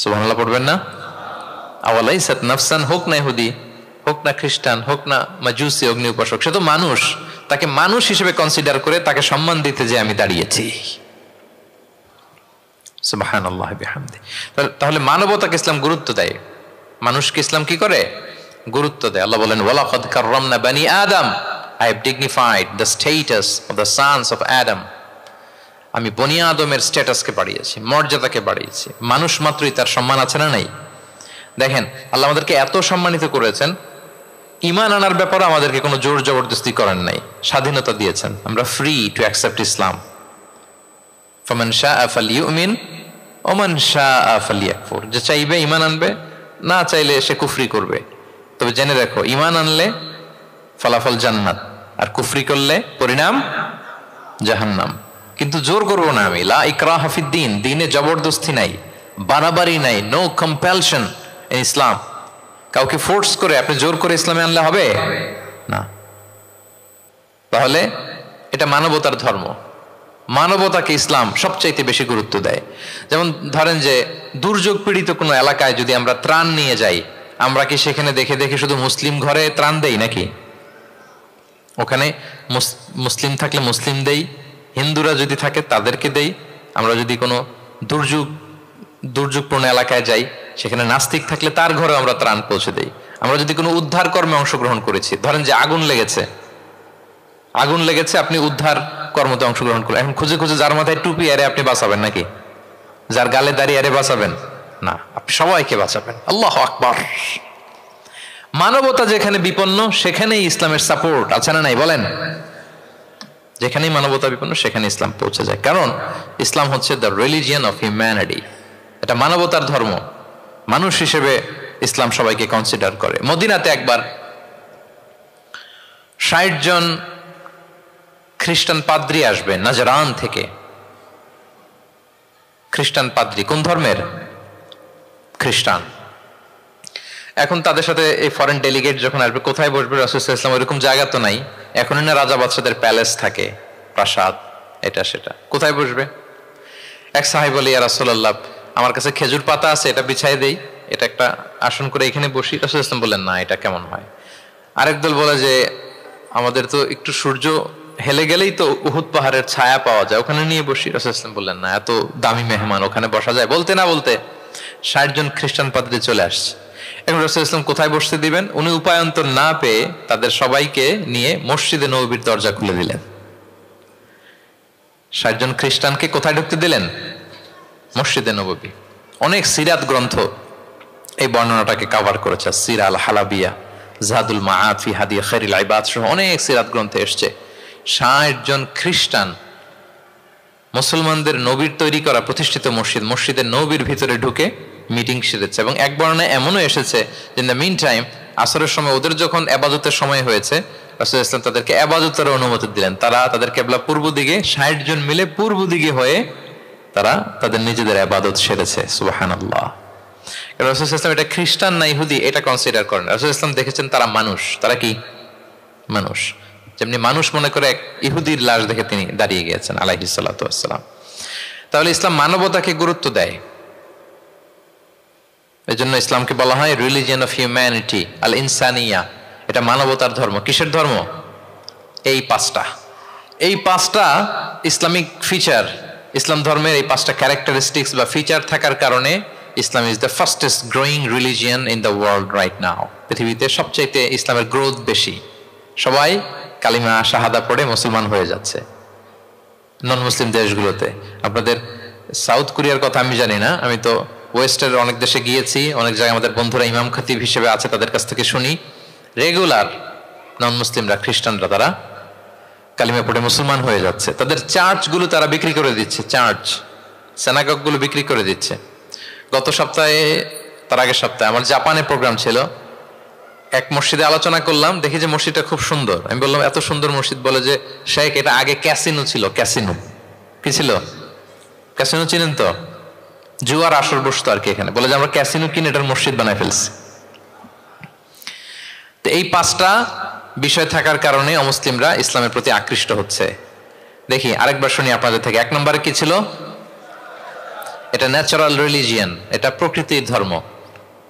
সুবহানাল্লাহ পড়বেন না? আওয়ালাইসাত নাফসান, হোক না ইহুদি, হোক না খ্রিস্টান, হোক না মাজুসি অগ্নি উপাসক, সে তো মানুষ। তাকে মানুষ হিসেবে কনসিডার করে তাকে সম্মান দিতে যে আমি দাঁড়িয়েছি। সুবহানাল্লাহ বিহামদি। তাহলে মানবতাকে ইসলাম গুরুত্ব দেয়, মানুষকে ইসলাম কি করে? গুরুত্ব দেয়। আল্লাহ বলেন, ওয়ালাকাদ কাররামনা বানি আদম, I have dignified the status of the sons of Adam. আমি বনি আদমের স্ট্যাটাসকে বাড়িয়েছি, মর্যাদাকে বাড়িয়েছি। মানুষ মাত্রই তার সম্মান আছে না নাই? দেখেন, আল্লাহ আমাদেরকে এত সম্মানিত করেছেন, ঈমান আনার ব্যাপারে আমাদেরকে কোনো জোর জবরদস্তি করেন নাই, স্বাধীনতা দিয়েছেন। আমরা ফ্রি টু অ্যাকসেপ্ট ইসলাম। ফামান শাআ ফালইউমিন ওয়া মান শাআ ফালইয়াকফুর, যে চাইবে ঈমান আনবে, না চাইলে সে কুফরি করবে। তবে জেনে রাখো, ঈমান আনলে ফলাফল জান্নাত, আর কুফরি করলে পরিণাম জাহান্নাম। কিন্তু জোর করবো না আমি, লা ইকরাহা ফিদ্দীন, দ্বীনে জবরদস্তি নাই, বাড়াবাড়ি নাই, নো কম্পালশন ইন ইসলাম। কাউকে ফোর্স করে আপনি জোর করে ইসলামে আনলে হবে না। তাহলে এটা মানবতার ধর্ম। মানবতাকে ইসলাম সবচাইতে বেশি গুরুত্ব দেয়। যেমন ধরেন যে দুর্যোগ পীড়িত কোনো এলাকায় যদি আমরা ত্রাণ নিয়ে যাই, আমরা কি সেখানে দেখে দেখে শুধু মুসলিম ঘরে ত্রাণ দেই নাকি? ওখানে মুসলিম থাকলে মুসলিম দেই, হিন্দুরা যদি থাকে তাদেরকে দেই। আমরা যদি কোনো দুর্যোগপূর্ণ এলাকায় যাই, সেখানে নাস্তিক থাকলে তার ঘরে আমরা ত্রাণ পৌঁছে দেই। আমরা যদি কোনো উদ্ধার কর্মে অংশগ্রহণ করেছি, ধরেন যে আগুন লেগেছে, আপনি উদ্ধার কর্মতে অংশগ্রহণ করলেন, এখন খুঁজে খুঁজে যার মাথায় টুপি আরে আপনি বাঁচাবেন নাকি? যার গালে দাঁড়িয়ে আরে বাঁচাবেন না, আপনি সবাইকে বাঁচাবেন। আল্লাহু আকবার। মানবতা যেখানে বিপন্ন, সেখানেই ইসলামের সাপোর্ট আছে না নাই বলেন? যেখানেই মানবতা বিপন্ন, সেখানে ইসলাম পৌঁছে যায়। কারণ ইসলাম হচ্ছে দ্য রিলিজিয়ন অফ হিউম্যানিটি, এটা মানবতার ধর্ম। মানুষ হিসেবে ইসলাম সবাইকে কনসিডার করে। মদিনাতে একবার 60 জন খ্রিস্টান পাদ্রী আসবে নাজরান থেকে। খ্রিস্টান পাদ্রী কোন ধর্মের? খ্রিস্টান। এখন তাদের সাথে এই ফরেন ডেলিগেট যখন আসবে, কোথায় বসবে? রাসূল সাল্লাল্লাহু আলাইহি ওয়াসাল্লাম ওইরকম জায়গা তো নাই, এখনই না রাজা বাদশাদের প্যালেস থাকে, প্রাসাদ, এটা সেটা, কোথায় বসবে? এক সাহাবী বলে, ইয়া রাসূলুল্লাহ, আমার কাছে খেজুর পাতা আছে, এটা বিছাই দেই, এটা একটা আসন করে এখানে বসি। রাসূল সাল্লাল্লাহু আলাইহি ওয়াসাল্লাম বললেন, না, এটা কেমন হয়? আরেক দল বলে যে আমাদের তো একটু সূর্য হেলে গেলেই তো উহুদ পাহাড়ের ছায়া পাওয়া যায়, ওখানে নিয়ে বসি। রাসূল সাল্লাল্লাহু আলাইহি ওয়াসাল্লাম বললেন, না, এত দামি মেহমান, ওখানে বসা যায়? বলতে না বলতে 60 জন খ্রিস্টান পাদ্রী চলে আসছে। এখন রাসূল সাল্লাল্লাহু আলাইহি ওয়াসাল্লাম কোথায় বসতে দিবেন? উনি উপায়ন্তর না পেয়ে তাদের সবাইকে নিয়ে মসজিদে নববীর দরজা খুলে দিলেন। 60 জন খ্রিস্টানকে কোথায় ঢুকতে দিলেন? মসজিদে নববী। অনেক সিরাত গ্রন্থ এই বর্ণনাটাকে কভার করেছে। সিরা আল হালাবিয়া, জাদুল মাআদ ফি হাদি খায়রিল ইবাদ সহ অনেক সিরাত গ্রন্থে এসছে 60 জন খ্রিস্টান মুসলমানদের নবীর তৈরি করা প্রতিষ্ঠিত মসজিদের নবীর ভিতরে ঢুকে মিটিং সেরেছে। এবং এক বর্ণনায় এমনও এসেছে যে ইন দ্য মিন টাইম আসরের সময় ওদের যখন ইবাদতের সময় হয়েছে, রাসূল ইসলাম তাদেরকে ইবাদতের অনুমতি দিলেন। তারা তাদের কিবলা পূর্ব দিকে, 60 জন মিলে পূর্ব দিকে হয়ে তারা তাদের নিজেদের ইবাদত সেরেছে। সুবহানাল্লাহ। রাসূল ইসলাম এটা খ্রিস্টান না ইহুদি এটা কনসিডার করেন। রাসূল ইসলাম দেখেছেন তারা মানুষ। তারা কি মানুষ? যেমনি মানুষ মনে করে এক ইহুদির লাশ দেখে তিনি দাঁড়িয়ে গিয়েছেন আলাইহিস সালাতু ওয়াসসালাম। তাহলে ইসলাম মানবতাকে গুরুত্ব দেয়। এই জন্য ইসলামকে বলা হয় রিলিজিয়ন অফ হিউম্যানিটি, আল ইনসানিয়া। এটা মানবতার ধর্ম। কিসের ধর্ম? এই পাঁচটা ইসলামিক ফিচার, ইসলাম ধর্মের এই 5টা ক্যারেক্টারিস্টিক্স বা ফিচার থাকার কারণে Islam is the fastest growing religion in the world right now. পৃথিবীতে সবচাইতে ইসলামের গ্রোথ বেশি। সবাই কালিমা শাহাদা পড়ে মুসলমান হয়ে যাচ্ছে নন মুসলিম দেশগুলোতে। আপনাদের সাউথ কোরিয়ার কথা আমি জানি না, আমি তো ওয়েস্টের অনেক দেশে গিয়েছি, অনেক জায়গায় আমাদের বন্ধুরা ইমাম খতিব হিসেবে আছে, তাদের কাছ থেকে শুনি রেগুলার নন মুসলিমরা, খ্রিস্টানরা তারা কালিমা পড়ে মুসলমান হয়ে যাচ্ছে। তাদের চার্চগুলো তারা বিক্রি করে দিচ্ছে, চার্চ সেনাগগুলো বিক্রি করে দিচ্ছে। গত সপ্তাহে, তার আগের সপ্তাহে আমার জাপানে প্রোগ্রাম ছিল, এক মসজিদে আলোচনা করলাম, দেখি যে মসজিদটা খুব সুন্দর। আমি বললাম এত সুন্দর মসজিদ, বলে যে শেখ এটা আগে ক্যাসিনো ছিল। ক্যাসিনো কি ছিল? ক্যাসিনো চিনেন তো? জুয়ার আসর বসতো আর কি এখানে। বলে যে আমরা ক্যাসিনো কিনে এটার মসজিদ বানায় ফেলছি। তো এই 5টা বিষয় থাকার কারণে অমুসলিমরা ইসলামের প্রতি আকৃষ্ট হচ্ছে। দেখি আরেকবার শুনি আপনাদের থেকে। 1 নম্বরে কি ছিল? এটা ন্যাচারাল রিলিজিয়ান, এটা প্রকৃতির ধর্ম,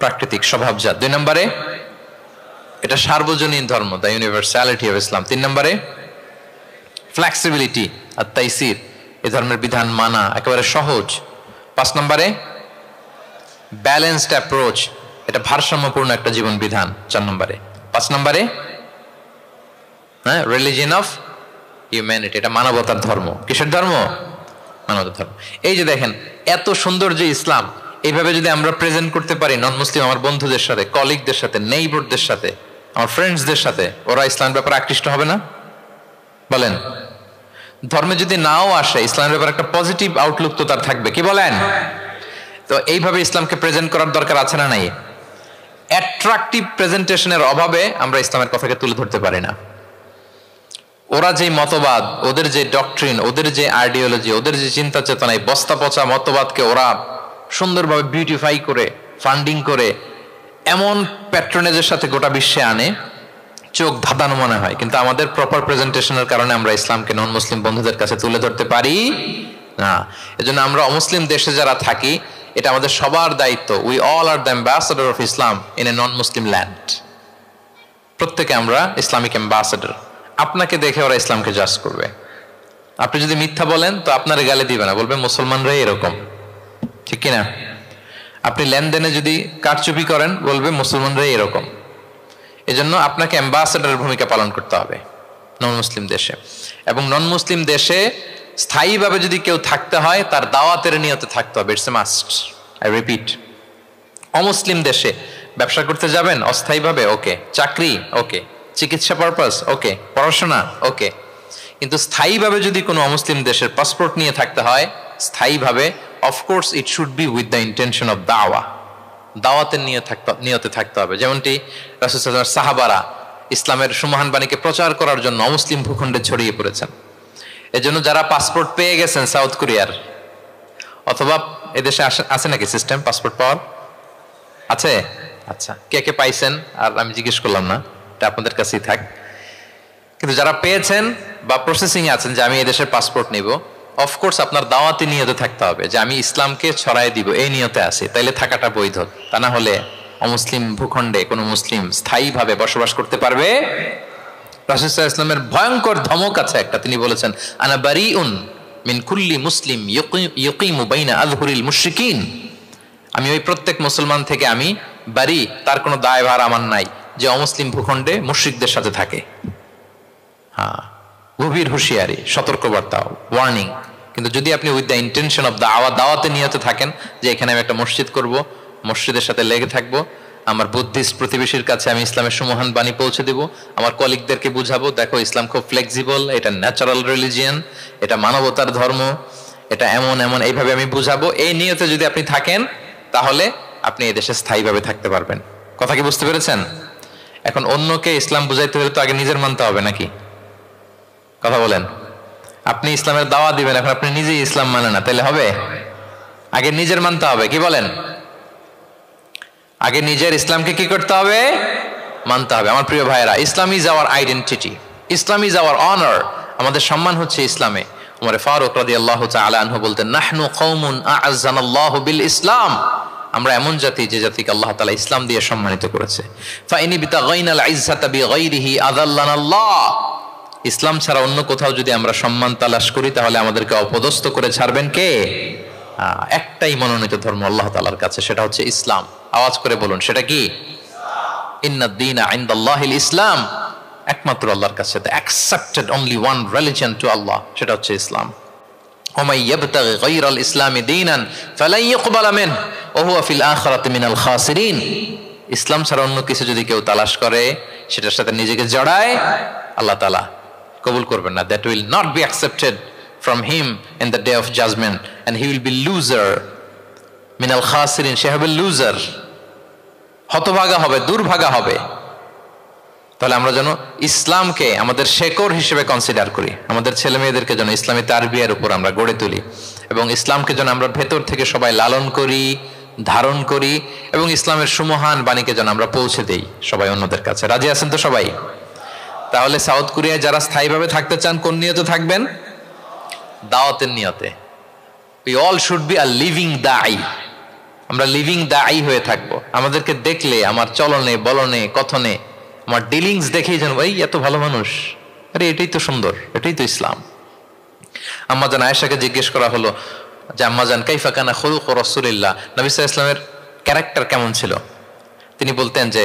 প্রাকৃতিক স্বভাবজাত। 2 নম্বরে এটা সার্বজনীন ধর্ম, দ্য ইউনিভার্সালিটি অফ ইসলাম। 3 নম্বরে ফ্লেক্সিবিলিটি আর তাইসির, এই ধর্মের বিধান মানা একেবারে সহজ। 5 নম্বরে ব্যালেন্সড অ্যাপ্রোচ, এটা ভারসাম্যপূর্ণ একটা জীবন বিধান। 4 নম্বরে 5 নম্বরে রিলিজিয়ন অফ হিউম্যানিটি, এটা মানবতার ধর্ম। কিসের ধর্ম? মানবতার ধর্ম। এই যে দেখেন এত সুন্দর যে ইসলাম, এইভাবে যদি আমরা প্রেজেন্ট করতে পারি নন মুসলিম আমার বন্ধুদের সাথে, কলিগদের সাথে, নেইবারদের সাথে, আমার ফ্রেন্ডসদের সাথে, ওরা ইসলামের ব্যাপারে আকৃষ্ট হবে না? বলেন। ধর্মে যদি নাও আসে, ইসলামের ব্যাপারে একটা পজিটিভ আউটলুক তো তার থাকবে, কি বলেন? তো এইভাবে ইসলামকে প্রেজেন্ট করার দরকার আছে না নাই? অ্যাট্রাকটিভ প্রেজেন্টেশনের অভাবে আমরা ইসলামের কথাকে তুলে ধরতে পারি না। ওরা যে মতবাদ, ওদের যে ডক্ট্রিন, ওদের যে আইডিওলজি, ওদের যে চিন্তা চেতনা, এই বস্তা পচা মতবাদকে ওরা সুন্দরভাবে বিউটিফাই করে, ফান্ডিং করে, এমন প্যাট্রনেজের সাথে গোটা বিশ্বে আনে, চোখ ধাঁধানো মনে হয়। কিন্তু আমাদের প্রপার প্রেজেন্টেশনের কারণে আমরা ইসলামকে নন মুসলিম বন্ধুদের কাছে তুলে ধরতে পারি না। এজন্য আমরা অমুসলিম দেশে যারা থাকি, এটা আমাদের সবার দায়িত্ব। We all are the ambassador of Islam in a non Muslim land. প্রত্যেকে আমরা ইসলামিক অ্যাম্বাসেডর। আপনাকে দেখে ওরা ইসলামকে জাজ করবে। আপনি যদি মিথ্যা বলেন তো আপনার গালে দিবে না, বলবে মুসলমানরাই এরকম, ঠিক কিনা? আপনি লেনদেনে যদি কারচুপি করেন, বলবে মুসলমানরাই এরকম। এজন্য আপনাকে অ্যাম্বাসেডরের ভূমিকা পালন করতে হবে নন মুসলিম দেশে। এবং নন মুসলিম দেশে স্থায়ীভাবে যদি কেউ থাকতে হয়, তার দাওয়াতের নিয়তে থাকতে হবে। It's a must, I repeat. অমুসলিম দেশে ব্যবসা করতে যাবেন অস্থায়ীভাবে, ওকে। চাকরি, ওকে। চিকিৎসা পারপাস, ওকে। পড়াশোনা, ওকে। কিন্তু স্থায়ীভাবে যদি কোনো অমুসলিম দেশের পাসপোর্ট নিয়ে থাকতে হয়, স্থায়ীভাবে, of course it should be with the intention of দাওয়া। দাওয়াতের নিয়তে থাকতে হবে। যেমনটি রাসূল সাল্লাল্লাহু আলাইহি ওয়াসাল্লাম সাহাবারা ইসলামের সুমহান বাণীকে প্রচার করার জন্য অমুসলিম ভূখণ্ডে ছড়িয়ে পড়েছেন। এজন্য যারা পাসপোর্ট পেয়ে গেছেন সাউথ কোরিয়ার, অথবা এদেশে আছে নাকি সিস্টেম পাসপোর্ট পাওয়ার? আছে? আচ্ছা, কে কে পাইছেন? আর আমি জিজ্ঞেস করলাম না, এটা আপনাদের কাছেই থাক। কিন্তু যারা পেয়েছেন বা প্রসেসিং এ আছেন যে আমি এদেশের পাসপোর্ট নিব, অফকোর্স আপনার দাওয়াতি নিয়তে থাকতে হবে যে আমি ইসলামকে ছড়াই দিব, এই নিয়তে আছি, তাইলে থাকাটা বৈধ। তা না হলে অমুসলিম ভূখণ্ডে কোনো মুসলিম স্থায়ীভাবে বসবাস করতে পারবে? রাসূল সাল্লাল্লাহু আলাইহি ওয়াসাল্লামের ভয়ঙ্কর ধমক আছে একটা, তিনি বলেছেন আনা বারিউন মিন কুল্লি মুসলিম ইয়ুকিমু বাইনা আযহুরিল মুশরিকিন। আমি ওই প্রত্যেক মুসলমান থেকে আমি বারি, তার কোনো দায়ভার আমার নাই যে অমুসলিম ভূখণ্ডে মুশরিকদের সাথে থাকে। হ্যাঁ, গভীর হুঁশিয়ারি, সতর্কবার্তা, ওয়ার্নিং। কিন্তু যদি আপনি উইথ দ্য ইন্টেনশন অফ দাওয়াতে নিয়তে থাকেন যে এখানে আমি একটা মসজিদ করব, মসজিদের সাথে লেগে থাকবো, আমার বুদ্ধিস্ট প্রতিবেশীর কাছে আমি ইসলামের সুমহান বাণী পৌঁছে দেব, আমার কলিগদেরকে বুঝাবো দেখো ইসলাম খুব ফ্লেক্সিবল, এটা ন্যাচারাল রিলিজিয়ান, এটা মানবতার ধর্ম, এটা এমন এমন, এইভাবে আমি বুঝাবো, এই নিয়তে যদি আপনি থাকেন তাহলে আপনি এই দেশে স্থায়ীভাবে থাকতে পারবেন। কথা কি বুঝতে পেরেছেন? এখন অন্যকে ইসলাম বুঝাইতে হলে তো আগে নিজের মানতে হবে নাকি? কথা বলেন। আপনি ইসলামের দাওয়া দিবেন, এখন আপনি নিজেই ইসলাম মানে না, তাহলে হবে? আগে নিজের মানতে হবে, কি বলেন? আগে নিজের ইসলামকে কি করতে হবে? মানতে হবে। আমার প্রিয় ভাইয়েরা, Islam is our identity, Islam is our honour. আমাদের সম্মান হচ্ছে ইসলামে। উমর ফারুক রাদিয়াল্লাহু তাআলা আনহু বলতেন, নাহনু কওমুন আ'আজ্জানাল্লাহু বিল ইসলাম। আমরা এমন জাতি যে জাতিকে আল্লাহ তাআলা ইসলাম দিয়ে সম্মানিত করেছে। ফাইনি বিতাগাইনাল ইজ্জাতা বিগাইরিহি আযাল্লানাল্লাহ। ইসলাম ছাড়া অন্য কোথাও যদি আমরা সম্মান তালাশ করি তাহলে আমাদেরকে অপদস্থ করে ছাড়বেন কে? একটাই মনোনীত ধর্ম আল্লাহ তাআলার কাছে, সেটা হচ্ছে ইসলাম। আওয়াজ করে বলুন, সেটা কি? ইন্নাদ দীনা ইনদাল্লাহিল ইসলাম। একমাত্র আল্লাহর কাছে accepted only one religion to Allah, সেটা হচ্ছে ইসলাম। ওমাই ইয়াবতাগি গায়রাল ইসলামি দীনান ফালান ইউকবালা মিনহু ওয়া হুয়া ফিল আখিরাতি মিনাল খাসিরিন। ইসলাম ছাড়া অন্য কিছু যদি কেউ তালাশ করে, সেটার সাথে নিজেকে জড়ায়, আল্লাহ তাআলা কবুল করবেন না। That will not be accepted from him in the day of judgment, and he will be loser minal khasirin. সে হবে লুজার, হতভাগা হবে, দুর্ভাগা হবে। তাহলে আমরা যেন ইসলামকে আমাদের শেকড় হিসেবে কনসিডার করি, আমাদের ছেলে মেয়েদেরকে যেন ইসলামী তারবিয়ার উপর আমরা গড়ে তুলি, এবং ইসলামকে যেন আমরা ভেতর থেকে সবাই লালন করি, ধারণ করি, এবং ইসলামের সুমহান বাণীকে যেন আমরা পৌঁছে দেই সবাই অন্যদের কাছে। রাজি আছেন তো সবাই? তাহলে সাউথ কোরিয়ায় যারা স্থায়ীভাবে থাকতে চান, কোন নিয়তে থাকবেন? দাওয়াতের নিয়তে। We all should be a living দাঈ। আমরা লিভিং দাঈ হয়ে থাকবো। আমাদেরকে দেখলে, আমার চলনে বলনে কথনে, আমার ডিলিংস দেখেই যেন এই এত ভালো মানুষ, আরে এটাই তো সুন্দর, এটাই তো ইসলাম। আম্মাজান আয়েশাকে জিজ্ঞেস করা হলো যে, আম্মাজান কাইফা কানা খুলুক রাসূলিল্লাহ, নবী সাল্লাল্লাহু আলাইহি ওয়াসাল্লামের ক্যারেক্টার কেমন ছিল? তিনি বলতেন যে,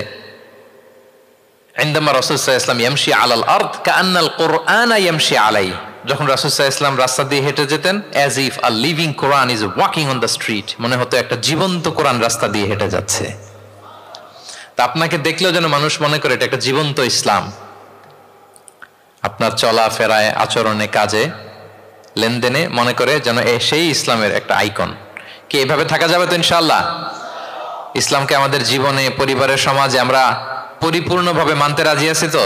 ইনদামা রাসূল সাল্লাল্লাহু আলাইহি ওয়াসাল্লাম ইয়ামশি আলাল আরদ কাআন্নাল কুরআনা ইয়ামশি আলাইহি। যখন রাসূল সাল্লাল্লাহু আলাইহি ওয়াসাল্লাম রাস্তা দিয়ে হেঁটে যেতেন, as if a living Quran is walking on the street, মনে হতো একটা জীবন্ত কোরআন রাস্তা দিয়ে হেঁটে যাচ্ছে। তা আপনাকে দেখলেও যেন মানুষ মনে করে এটা একটা জীবন্ত ইসলাম। আপনার চলা ফেরায়, আচরণে, কাজে, লেনদেনে মনে করে যেন সেই ইসলামের একটা আইকন। কি এভাবে থাকা যাবে তো ইনশাআল্লাহ? ইসলামকে আমাদের জীবনে, পরিবারের, সমাজে আমরা পরিপূর্ণভাবে মানতে রাজি আছি তো?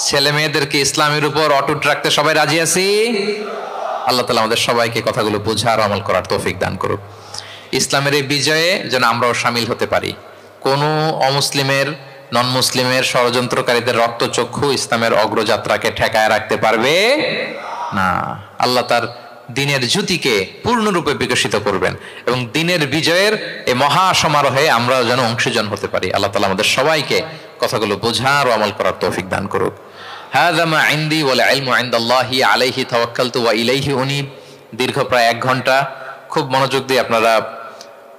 ছেলে মেয়েদেরকে ইসলামের উপর অটুট রাখতে সবাই রাজি আছি? আল্লাহ তাআলা আমাদের সবাইকে কথাগুলো বোঝার, আমল করার তৌফিক দান করুক। ইসলামের এই বিজয়ে যেন আমরাও শামিল হতে পারি। কোনো অমুসলিমের, নন মুসলিমের, ষড়যন্ত্রকারীদের রক্তচক্ষু ইসলামের অগ্রযাত্রাকে ঠেকায় রাখতে পারবে না। আল্লাহ তার দিনের জ্যোতিকে পূর্ণরূপে বিকশিত করবেন, এবং দিনের বিজয়ের এই মহা সমারোহে আমরা যেন অংশীজন হতে পারি। আল্লাহ তাআলা আমাদের সবাইকে কথাগুলো বোঝার ও আমল করার তৌফিক দান করুক। হাযা মা ইনদি ওয়াল ইলমু ইনদাল্লাহি আলাইহি তাওয়াক্কালতু ওয়া ইলাইহি উনীব। দীর্ঘ প্রায় 1 ঘন্টা খুব মনোযোগ দিয়ে আপনারা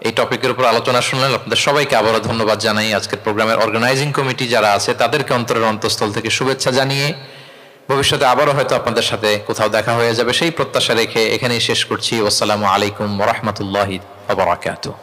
এই টপিকের উপর আলোচনা শুনলেন। আপনাদের সবাইকে আবারও ধন্যবাদ জানাই। আজকের প্রোগ্রামের অর্গানাইজিং কমিটি যারা আছে তাদেরকে অন্তরের অন্তঃস্থল থেকে শুভেচ্ছা জানিয়ে, ভবিষ্যতে আবারও হয়তো আপনাদের সাথে কোথাও দেখা হয়ে যাবে সেই প্রত্যাশা রেখে এখানেই শেষ করছি। আসসালামু আলাইকুম ওয়া রাহমাতুল্লাহি ওয়া বারাকাতুহু।